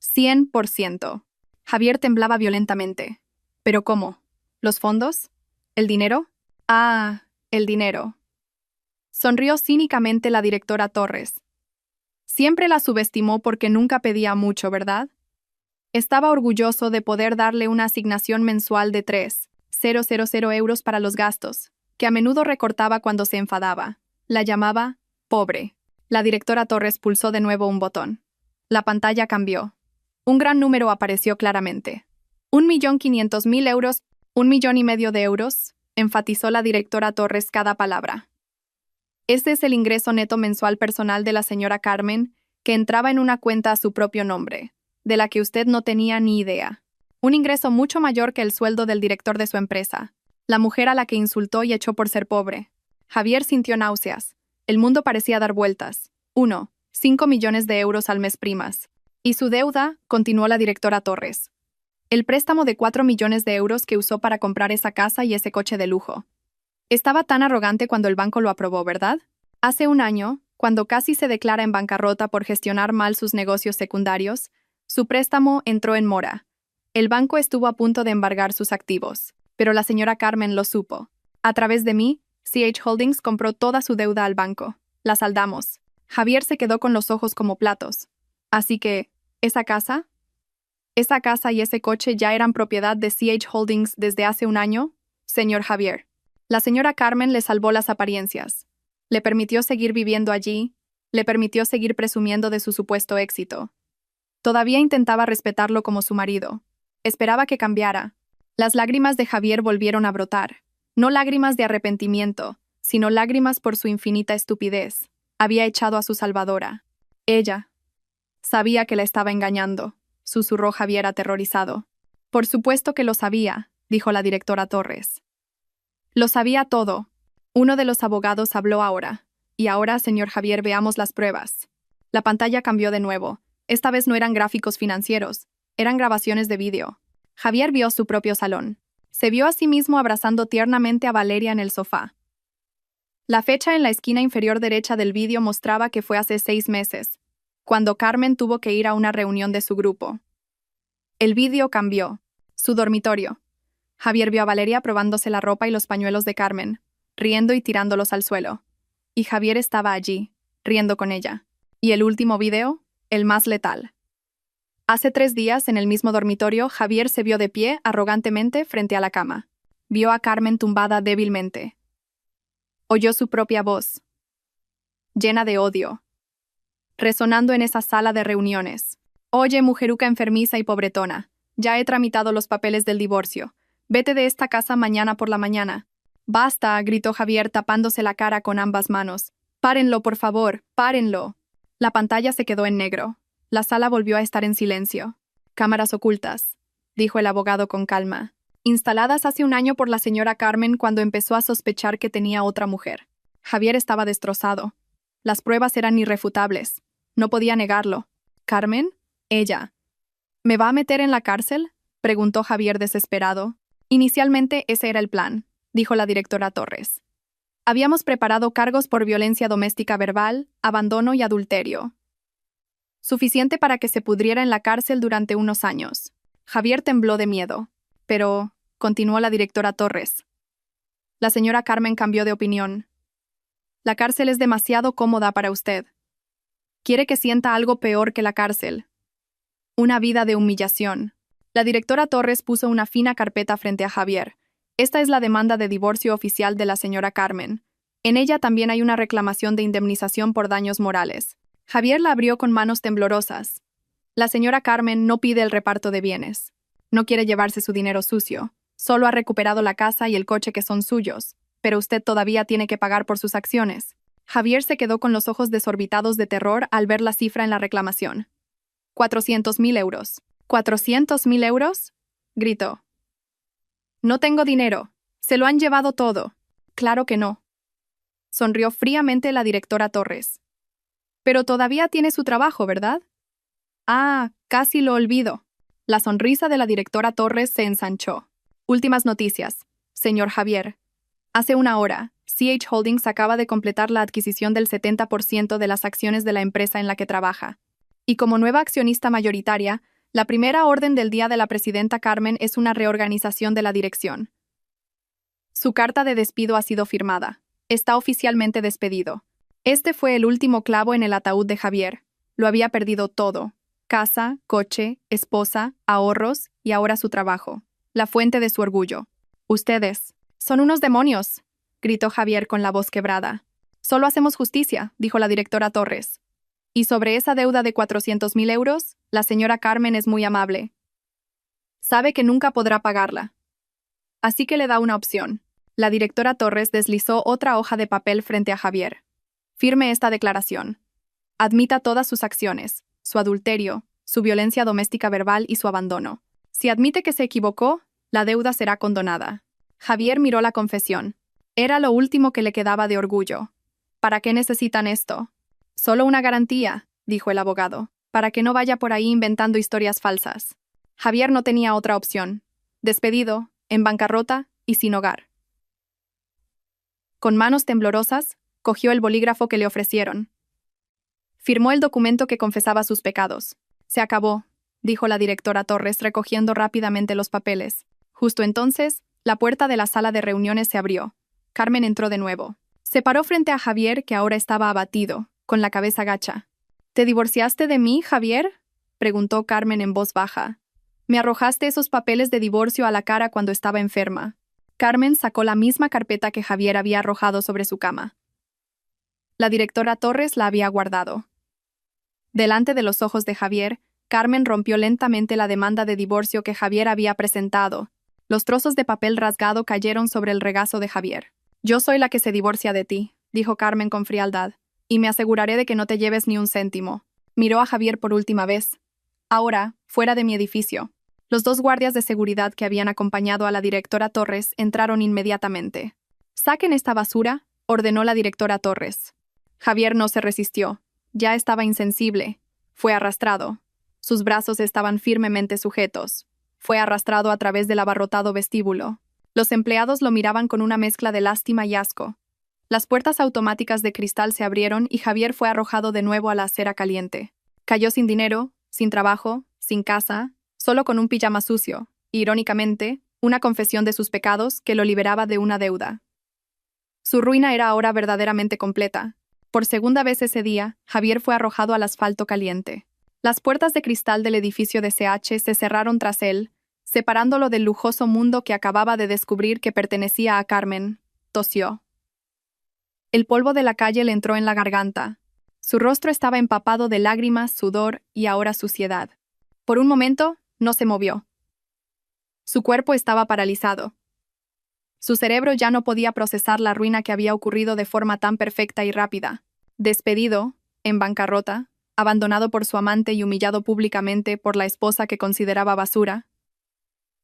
Speaker 1: 100%. Javier temblaba violentamente. ¿Pero cómo? ¿Los fondos? ¿El dinero? Ah, el dinero. Sonrió cínicamente la directora Torres. Siempre la subestimó porque nunca pedía mucho, ¿verdad? Estaba orgulloso de poder darle una asignación mensual de 3,000 euros para los gastos, que a menudo recortaba cuando se enfadaba. La llamaba pobre. La directora Torres pulsó de nuevo un botón. La pantalla cambió. Un gran número apareció claramente. 1.500.000 euros, 1,5 millones de euros, enfatizó la directora Torres cada palabra. Este es el ingreso neto mensual personal de la señora Carmen, que entraba en una cuenta a su propio nombre, de la que usted no tenía ni idea. Un ingreso mucho mayor que el sueldo del director de su empresa, la mujer a la que insultó y echó por ser pobre. Javier sintió náuseas. El mundo parecía dar vueltas. 5 millones de euros al mes primas. Y su deuda, continuó la directora Torres. El préstamo de 4 millones de euros que usó para comprar esa casa y ese coche de lujo. Estaba tan arrogante cuando el banco lo aprobó, ¿verdad? Hace un año, cuando casi se declara en bancarrota por gestionar mal sus negocios secundarios, su préstamo entró en mora. El banco estuvo a punto de embargar sus activos, pero la señora Carmen lo supo. A través de mí, CH Holdings compró toda su deuda al banco. La saldamos. Javier se quedó con los ojos como platos. Así que, ¿esa casa? ¿Esa casa y ese coche ya eran propiedad de CH Holdings desde hace un año, señor Javier? La señora Carmen le salvó las apariencias. Le permitió seguir viviendo allí, Le permitió seguir presumiendo de su supuesto éxito. Todavía intentaba respetarlo como su marido. Esperaba que cambiara. Las lágrimas de Javier volvieron a brotar. No lágrimas de arrepentimiento, sino lágrimas por su infinita estupidez. Había echado a su salvadora. Ella. Sabía que la estaba engañando, susurró Javier aterrorizado. Por supuesto que lo sabía, dijo la directora Torres. Lo sabía todo. Uno de los abogados habló ahora. Y ahora, señor Javier, veamos las pruebas. La pantalla cambió de nuevo. Esta vez no eran gráficos financieros, eran grabaciones de vídeo. Javier vio su propio salón. Se vio a sí mismo abrazando tiernamente a Valeria en el sofá. La fecha en la esquina inferior derecha del vídeo mostraba que fue hace 6 meses, cuando Carmen tuvo que ir a una reunión de su grupo. El vídeo cambió. Su dormitorio. Javier vio a Valeria probándose la ropa y los pañuelos de Carmen, riendo y tirándolos al suelo. Y Javier estaba allí, riendo con ella. Y el último vídeo, el más letal. Hace 3 días, en el mismo dormitorio, Javier se vio de pie, arrogantemente, frente a la cama. Vio a Carmen tumbada débilmente. Oyó su propia voz, llena de odio, resonando en esa sala de reuniones. Oye, mujeruca enfermiza y pobretona, ya he tramitado los papeles del divorcio. Vete de esta casa mañana por la mañana. Basta, gritó Javier tapándose la cara con ambas manos. Párenlo, por favor, párenlo. La pantalla se quedó en negro. La sala volvió a estar en silencio. Cámaras ocultas, dijo el abogado con calma, instaladas hace 1 año por la señora Carmen cuando empezó a sospechar que tenía otra mujer. Javier estaba destrozado. Las pruebas eran irrefutables. No podía negarlo. ¿Carmen? Ella. ¿Me va a meter en la cárcel?, preguntó Javier desesperado. Inicialmente ese era el plan, dijo la directora Torres. Habíamos preparado cargos por violencia doméstica verbal, abandono y adulterio. Suficiente para que se pudriera en la cárcel durante unos años. Javier tembló de miedo. Pero, continuó la directora Torres. La señora Carmen cambió de opinión. La cárcel es demasiado cómoda para usted. Quiere que sienta algo peor que la cárcel. Una vida de humillación. La directora Torres puso una fina carpeta frente a Javier. Esta es la demanda de divorcio oficial de la señora Carmen. En ella también hay una reclamación de indemnización por daños morales. Javier la abrió con manos temblorosas. La señora Carmen no pide el reparto de bienes. No quiere llevarse su dinero sucio. Solo ha recuperado la casa y el coche que son suyos. Pero usted todavía tiene que pagar por sus acciones. Javier se quedó con los ojos desorbitados de terror al ver la cifra en la reclamación. 400.000 euros. ¿400.000 euros? Gritó. No tengo dinero. Se lo han llevado todo. Claro que no. Sonrió fríamente la directora Torres. Pero todavía tiene su trabajo, ¿verdad? Ah, casi lo olvido. La sonrisa de la directora Torres se ensanchó. Últimas noticias, señor Javier. Hace 1 hora, CH Holdings acaba de completar la adquisición del 70% de las acciones de la empresa en la que trabaja. Y como nueva accionista mayoritaria, la primera orden del día de la presidenta Carmen es una reorganización de la dirección. Su carta de despido ha sido firmada. Está oficialmente despedido. Este fue el último clavo en el ataúd de Javier. Lo había perdido todo. Casa, coche, esposa, ahorros y ahora su trabajo. La fuente de su orgullo. Ustedes son unos demonios, gritó Javier con la voz quebrada. Solo hacemos justicia, dijo la directora Torres. Y sobre esa deuda de 400.000 euros, la señora Carmen es muy amable. Sabe que nunca podrá pagarla. Así que le da una opción. La directora Torres deslizó otra hoja de papel frente a Javier. Firme esta declaración. Admita todas sus acciones, su adulterio, su violencia doméstica verbal y su abandono. Si admite que se equivocó, la deuda será condonada. Javier miró la confesión. Era lo último que le quedaba de orgullo. ¿Para qué necesitan esto? Solo una garantía, dijo el abogado, para que no vaya por ahí inventando historias falsas. Javier no tenía otra opción. Despedido, en bancarrota y sin hogar. Con manos temblorosas, cogió el bolígrafo que le ofrecieron. Firmó el documento que confesaba sus pecados. Se acabó, dijo la directora Torres recogiendo rápidamente los papeles. Justo entonces, la puerta de la sala de reuniones se abrió. Carmen entró de nuevo. Se paró frente a Javier, que ahora estaba abatido, con la cabeza gacha. ¿Te divorciaste de mí, Javier?, preguntó Carmen en voz baja. Me arrojaste esos papeles de divorcio a la cara cuando estaba enferma. Carmen sacó la misma carpeta que Javier había arrojado sobre su cama. La directora Torres la había guardado. Delante de los ojos de Javier, Carmen rompió lentamente la demanda de divorcio que Javier había presentado. Los trozos de papel rasgado cayeron sobre el regazo de Javier. «Yo soy la que se divorcia de ti», dijo Carmen con frialdad, «y me aseguraré de que no te lleves ni un céntimo». Miró a Javier por última vez. «Ahora, fuera de mi edificio». Los 2 guardias de seguridad que habían acompañado a la directora Torres entraron inmediatamente. «Saquen esta basura», ordenó la directora Torres. Javier no se resistió. Ya estaba insensible. Fue arrastrado. Sus brazos estaban firmemente sujetos. Fue arrastrado a través del abarrotado vestíbulo. Los empleados lo miraban con una mezcla de lástima y asco. Las puertas automáticas de cristal se abrieron y Javier fue arrojado de nuevo a la acera caliente. Cayó sin dinero, sin trabajo, sin casa, solo con un pijama sucio, y, irónicamente, una confesión de sus pecados que lo liberaba de una deuda. Su ruina era ahora verdaderamente completa. Por segunda vez ese día, Javier fue arrojado al asfalto caliente. Las puertas de cristal del edificio de CH se cerraron tras él, separándolo del lujoso mundo que acababa de descubrir que pertenecía a Carmen. Tosió. El polvo de la calle le entró en la garganta. Su rostro estaba empapado de lágrimas, sudor y ahora suciedad. Por un momento, no se movió. Su cuerpo estaba paralizado. Su cerebro ya no podía procesar la ruina que había ocurrido de forma tan perfecta y rápida. Despedido, en bancarrota, abandonado por su amante y humillado públicamente por la esposa que consideraba basura.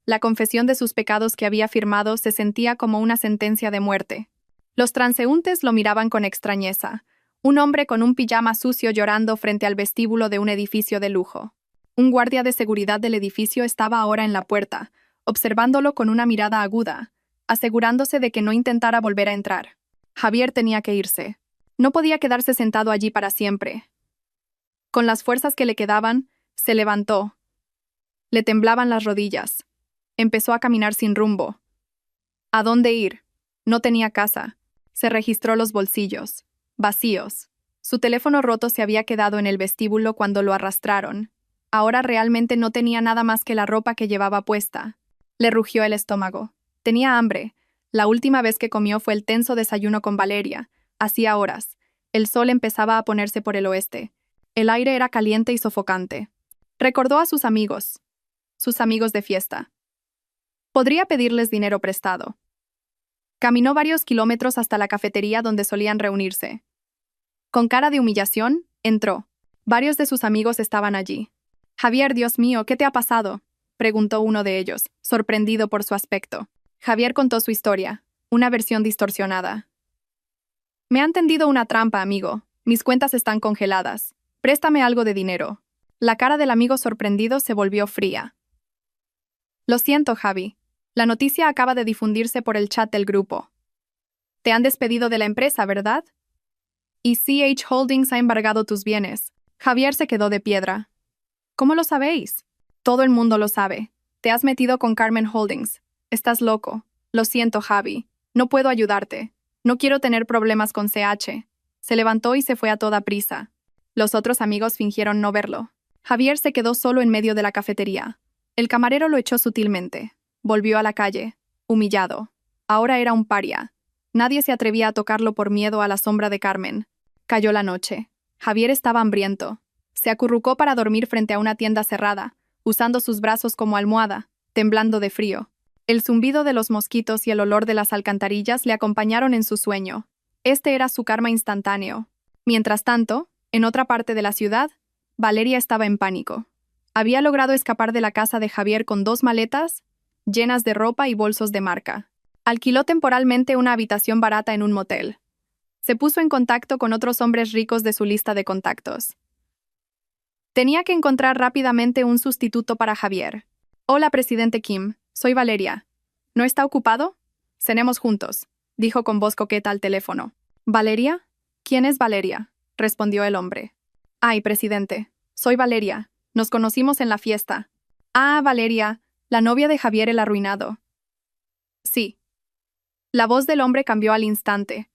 Speaker 1: La confesión de sus pecados que había firmado se sentía como una sentencia de muerte. Los transeúntes lo miraban con extrañeza. Un hombre con un pijama sucio llorando frente al vestíbulo de un edificio de lujo. Un guardia de seguridad del edificio estaba ahora en la puerta, observándolo con una mirada aguda, asegurándose de que no intentara volver a entrar. Javier tenía que irse. No podía quedarse sentado allí para siempre. Con las fuerzas que le quedaban, se levantó. Le temblaban las rodillas. Empezó a caminar sin rumbo. ¿A dónde ir? No tenía casa. Se registró los bolsillos. Vacíos. Su teléfono roto se había quedado en el vestíbulo cuando lo arrastraron. Ahora realmente no tenía nada más que la ropa que llevaba puesta. Le rugió el estómago. Tenía hambre. La última vez que comió fue el tenso desayuno con Valeria. Hacía horas. El sol empezaba a ponerse por el oeste. El aire era caliente y sofocante. Recordó a sus amigos de fiesta. Podría pedirles dinero prestado. Caminó varios kilómetros hasta la cafetería donde solían reunirse. Con cara de humillación, entró. Varios de sus amigos estaban allí. «Javier, Dios mío, ¿qué te ha pasado?», preguntó uno de ellos, sorprendido por su aspecto. Javier contó su historia, una versión distorsionada. «Me han tendido una trampa, amigo. Mis cuentas están congeladas. Préstame algo de dinero». La cara del amigo sorprendido se volvió fría. «Lo siento, Javi. La noticia acaba de difundirse por el chat del grupo. Te han despedido de la empresa, ¿verdad? Y CH Holdings ha embargado tus bienes». Javier se quedó de piedra. «¿Cómo lo sabéis?» «Todo el mundo lo sabe. Te has metido con Carmen Holdings. Estás loco. Lo siento, Javi. No puedo ayudarte. No quiero tener problemas con CH». Se levantó y se fue a toda prisa. Los otros amigos fingieron no verlo. Javier se quedó solo en medio de la cafetería. El camarero lo echó sutilmente. Volvió a la calle, humillado. Ahora era un paria. Nadie se atrevía a tocarlo por miedo a la sombra de Carmen. Cayó la noche. Javier estaba hambriento. Se acurrucó para dormir frente a una tienda cerrada, usando sus brazos como almohada, temblando de frío. El zumbido de los mosquitos y el olor de las alcantarillas le acompañaron en su sueño. Este era su karma instantáneo. Mientras tanto, en otra parte de la ciudad, Valeria estaba en pánico. Había logrado escapar de la casa de Javier con 2 maletas llenas de ropa y bolsos de marca. Alquiló temporalmente una habitación barata en un motel. Se puso en contacto con otros hombres ricos de su lista de contactos. Tenía que encontrar rápidamente un sustituto para Javier. «Hola, presidente Kim. Soy Valeria. ¿No está ocupado? Cenemos juntos», dijo con voz coqueta al teléfono. «¿Valeria? ¿Quién es Valeria?», respondió el hombre. «Ay, presidente. Soy Valeria. Nos conocimos en la fiesta». «Ah, Valeria, la novia de Javier el arruinado». «Sí». La voz del hombre cambió al instante.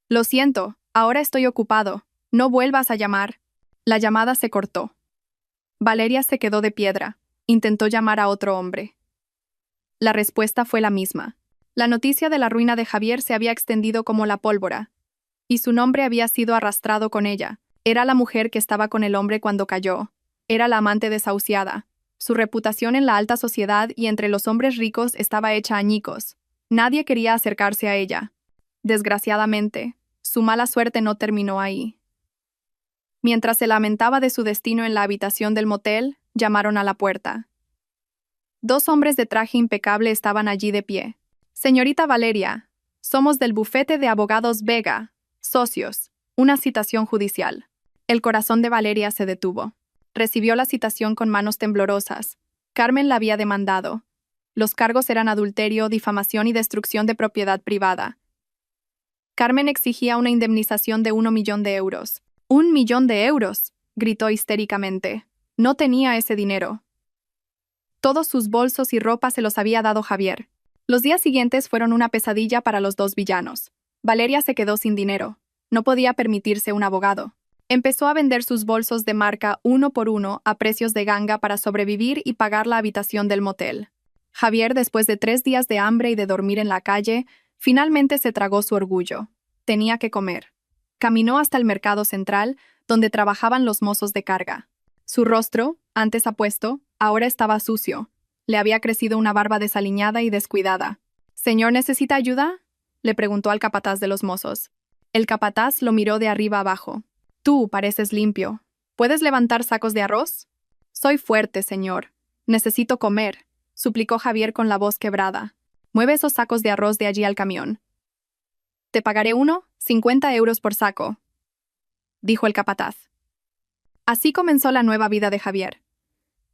Speaker 1: «Lo siento, ahora estoy ocupado. No vuelvas a llamar». La llamada se cortó. Valeria se quedó de piedra. Intentó llamar a otro hombre. La respuesta fue la misma. La noticia de la ruina de Javier se había extendido como la pólvora. y su nombre había sido arrastrado con ella. Era la mujer que estaba con el hombre cuando cayó. Era la amante desahuciada. Su reputación en la alta sociedad y entre los hombres ricos estaba hecha añicos. Nadie quería acercarse a ella. Desgraciadamente, su mala suerte no terminó ahí. Mientras se lamentaba de su destino en la habitación del motel, llamaron a la puerta. 2 hombres de traje impecable estaban allí de pie. Señorita Valeria, somos del bufete de abogados Vega, socios, una citación judicial. El corazón de Valeria se detuvo. Recibió la citación con manos temblorosas. Carmen la había demandado. Los cargos eran adulterio, difamación y destrucción de propiedad privada. Carmen exigía una indemnización de 1 millón de euros. ¡1 millón de euros! Gritó histéricamente. No tenía ese dinero. Todos sus bolsos y ropa se los había dado Javier. Los días siguientes fueron una pesadilla para los 2 villanos. Valeria se quedó sin dinero. No podía permitirse un abogado. Empezó a vender sus bolsos de marca uno por uno a precios de ganga para sobrevivir y pagar la habitación del motel. Javier, después de 3 días de hambre y de dormir en la calle, finalmente se tragó su orgullo. Tenía que comer. Caminó hasta el mercado central, donde trabajaban los mozos de carga. Su rostro, antes apuesto, ahora estaba sucio. Le había crecido una barba desaliñada y descuidada. «¿Señor, necesita ayuda?», le preguntó al capataz de los mozos. El capataz lo miró de arriba abajo. «Tú pareces limpio. ¿Puedes levantar sacos de arroz?» «Soy fuerte, señor. Necesito comer», suplicó Javier con la voz quebrada. «Mueve esos sacos de arroz de allí al camión». «Te pagaré 50 euros por saco», dijo el capataz. Así comenzó la nueva vida de Javier.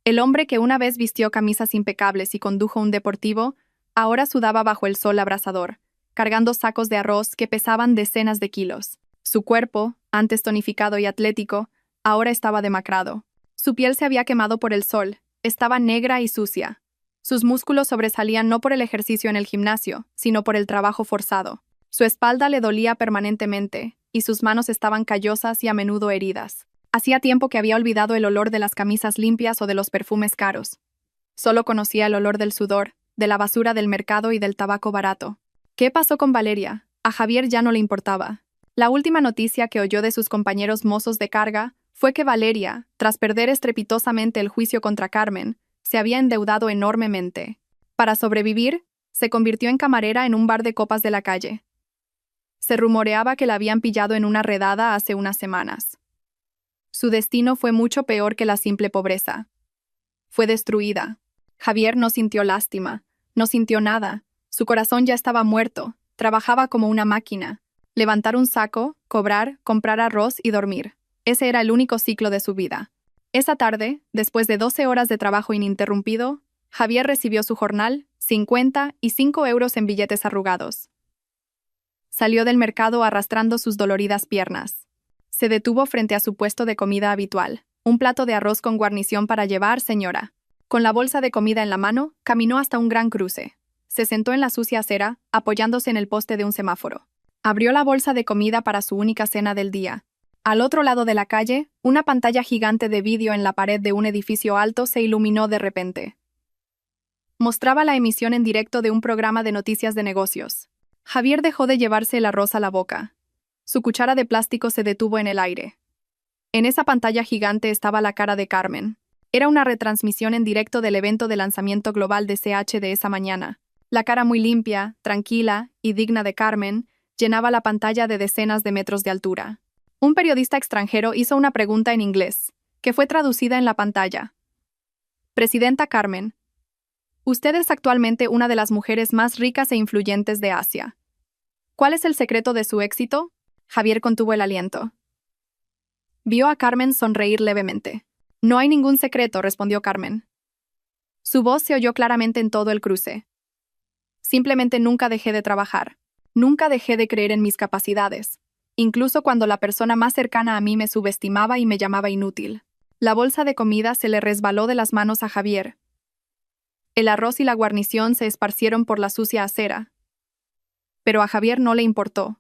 Speaker 1: El hombre que una vez vistió camisas impecables y condujo un deportivo, ahora sudaba bajo el sol abrasador, cargando sacos de arroz que pesaban decenas de kilos. Su cuerpo, antes tonificado y atlético, ahora estaba demacrado. Su piel se había quemado por el sol, estaba negra y sucia. Sus músculos sobresalían no por el ejercicio en el gimnasio, sino por el trabajo forzado. Su espalda le dolía permanentemente, y sus manos estaban callosas y a menudo heridas. Hacía tiempo que había olvidado el olor de las camisas limpias o de los perfumes caros. Solo conocía el olor del sudor, de la basura del mercado y del tabaco barato. ¿Qué pasó con Valeria? A Javier ya no le importaba. La última noticia que oyó de sus compañeros mozos de carga fue que Valeria, tras perder estrepitosamente el juicio contra Carmen, se había endeudado enormemente. Para sobrevivir, se convirtió en camarera en un bar de copas de la calle. Se rumoreaba que la habían pillado en una redada hace unas semanas. Su destino fue mucho peor que la simple pobreza. Fue destruida. Javier no sintió lástima, no sintió nada. Su corazón ya estaba muerto, trabajaba como una máquina. Levantar un saco, cobrar, comprar arroz y dormir. Ese era el único ciclo de su vida. Esa tarde, después de 12 horas de trabajo ininterrumpido, Javier recibió su jornal, 55 euros en billetes arrugados. Salió del mercado arrastrando sus doloridas piernas. Se detuvo frente a su puesto de comida habitual. «Un plato de arroz con guarnición para llevar, señora». Con la bolsa de comida en la mano, caminó hasta un gran cruce. Se sentó en la sucia acera, apoyándose en el poste de un semáforo. Abrió la bolsa de comida para su única cena del día. Al otro lado de la calle, una pantalla gigante de vídeo en la pared de un edificio alto se iluminó de repente. Mostraba la emisión en directo de un programa de noticias de negocios. Javier dejó de llevarse el arroz a la boca. Su cuchara de plástico se detuvo en el aire. En esa pantalla gigante estaba la cara de Carmen. Era una retransmisión en directo del evento de lanzamiento global de CH de esa mañana. La cara muy limpia, tranquila y digna de Carmen llenaba la pantalla de decenas de metros de altura. Un periodista extranjero hizo una pregunta en inglés, que fue traducida en la pantalla. «Presidenta Carmen, usted es actualmente una de las mujeres más ricas e influyentes de Asia. ¿Cuál es el secreto de su éxito?». Javier contuvo el aliento. Vio a Carmen sonreír levemente. «No hay ningún secreto», respondió Carmen. Su voz se oyó claramente en todo el cruce. «Simplemente nunca dejé de trabajar. Nunca dejé de creer en mis capacidades. Incluso cuando la persona más cercana a mí me subestimaba y me llamaba inútil». La bolsa de comida se le resbaló de las manos a Javier. El arroz y la guarnición se esparcieron por la sucia acera. Pero a Javier no le importó.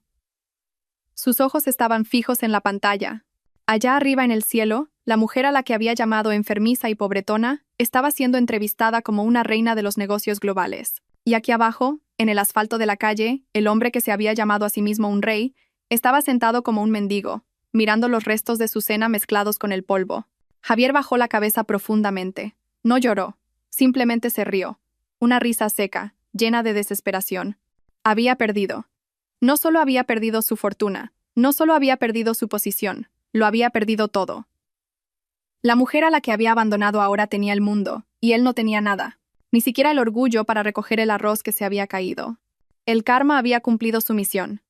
Speaker 1: Sus ojos estaban fijos en la pantalla. Allá arriba en el cielo, la mujer a la que había llamado enfermiza y pobretona estaba siendo entrevistada como una reina de los negocios globales. Y aquí abajo, en el asfalto de la calle, el hombre que se había llamado a sí mismo un rey, Estaba sentado como un mendigo, mirando los restos de su cena mezclados con el polvo. Javier bajó la cabeza profundamente. No lloró, simplemente se rió. Una risa seca, llena de desesperación. Había perdido. No solo había perdido su fortuna, no solo había perdido su posición, lo había perdido todo. La mujer a la que había abandonado ahora tenía el mundo, y él no tenía nada, ni siquiera el orgullo para recoger el arroz que se había caído. El karma había cumplido su misión.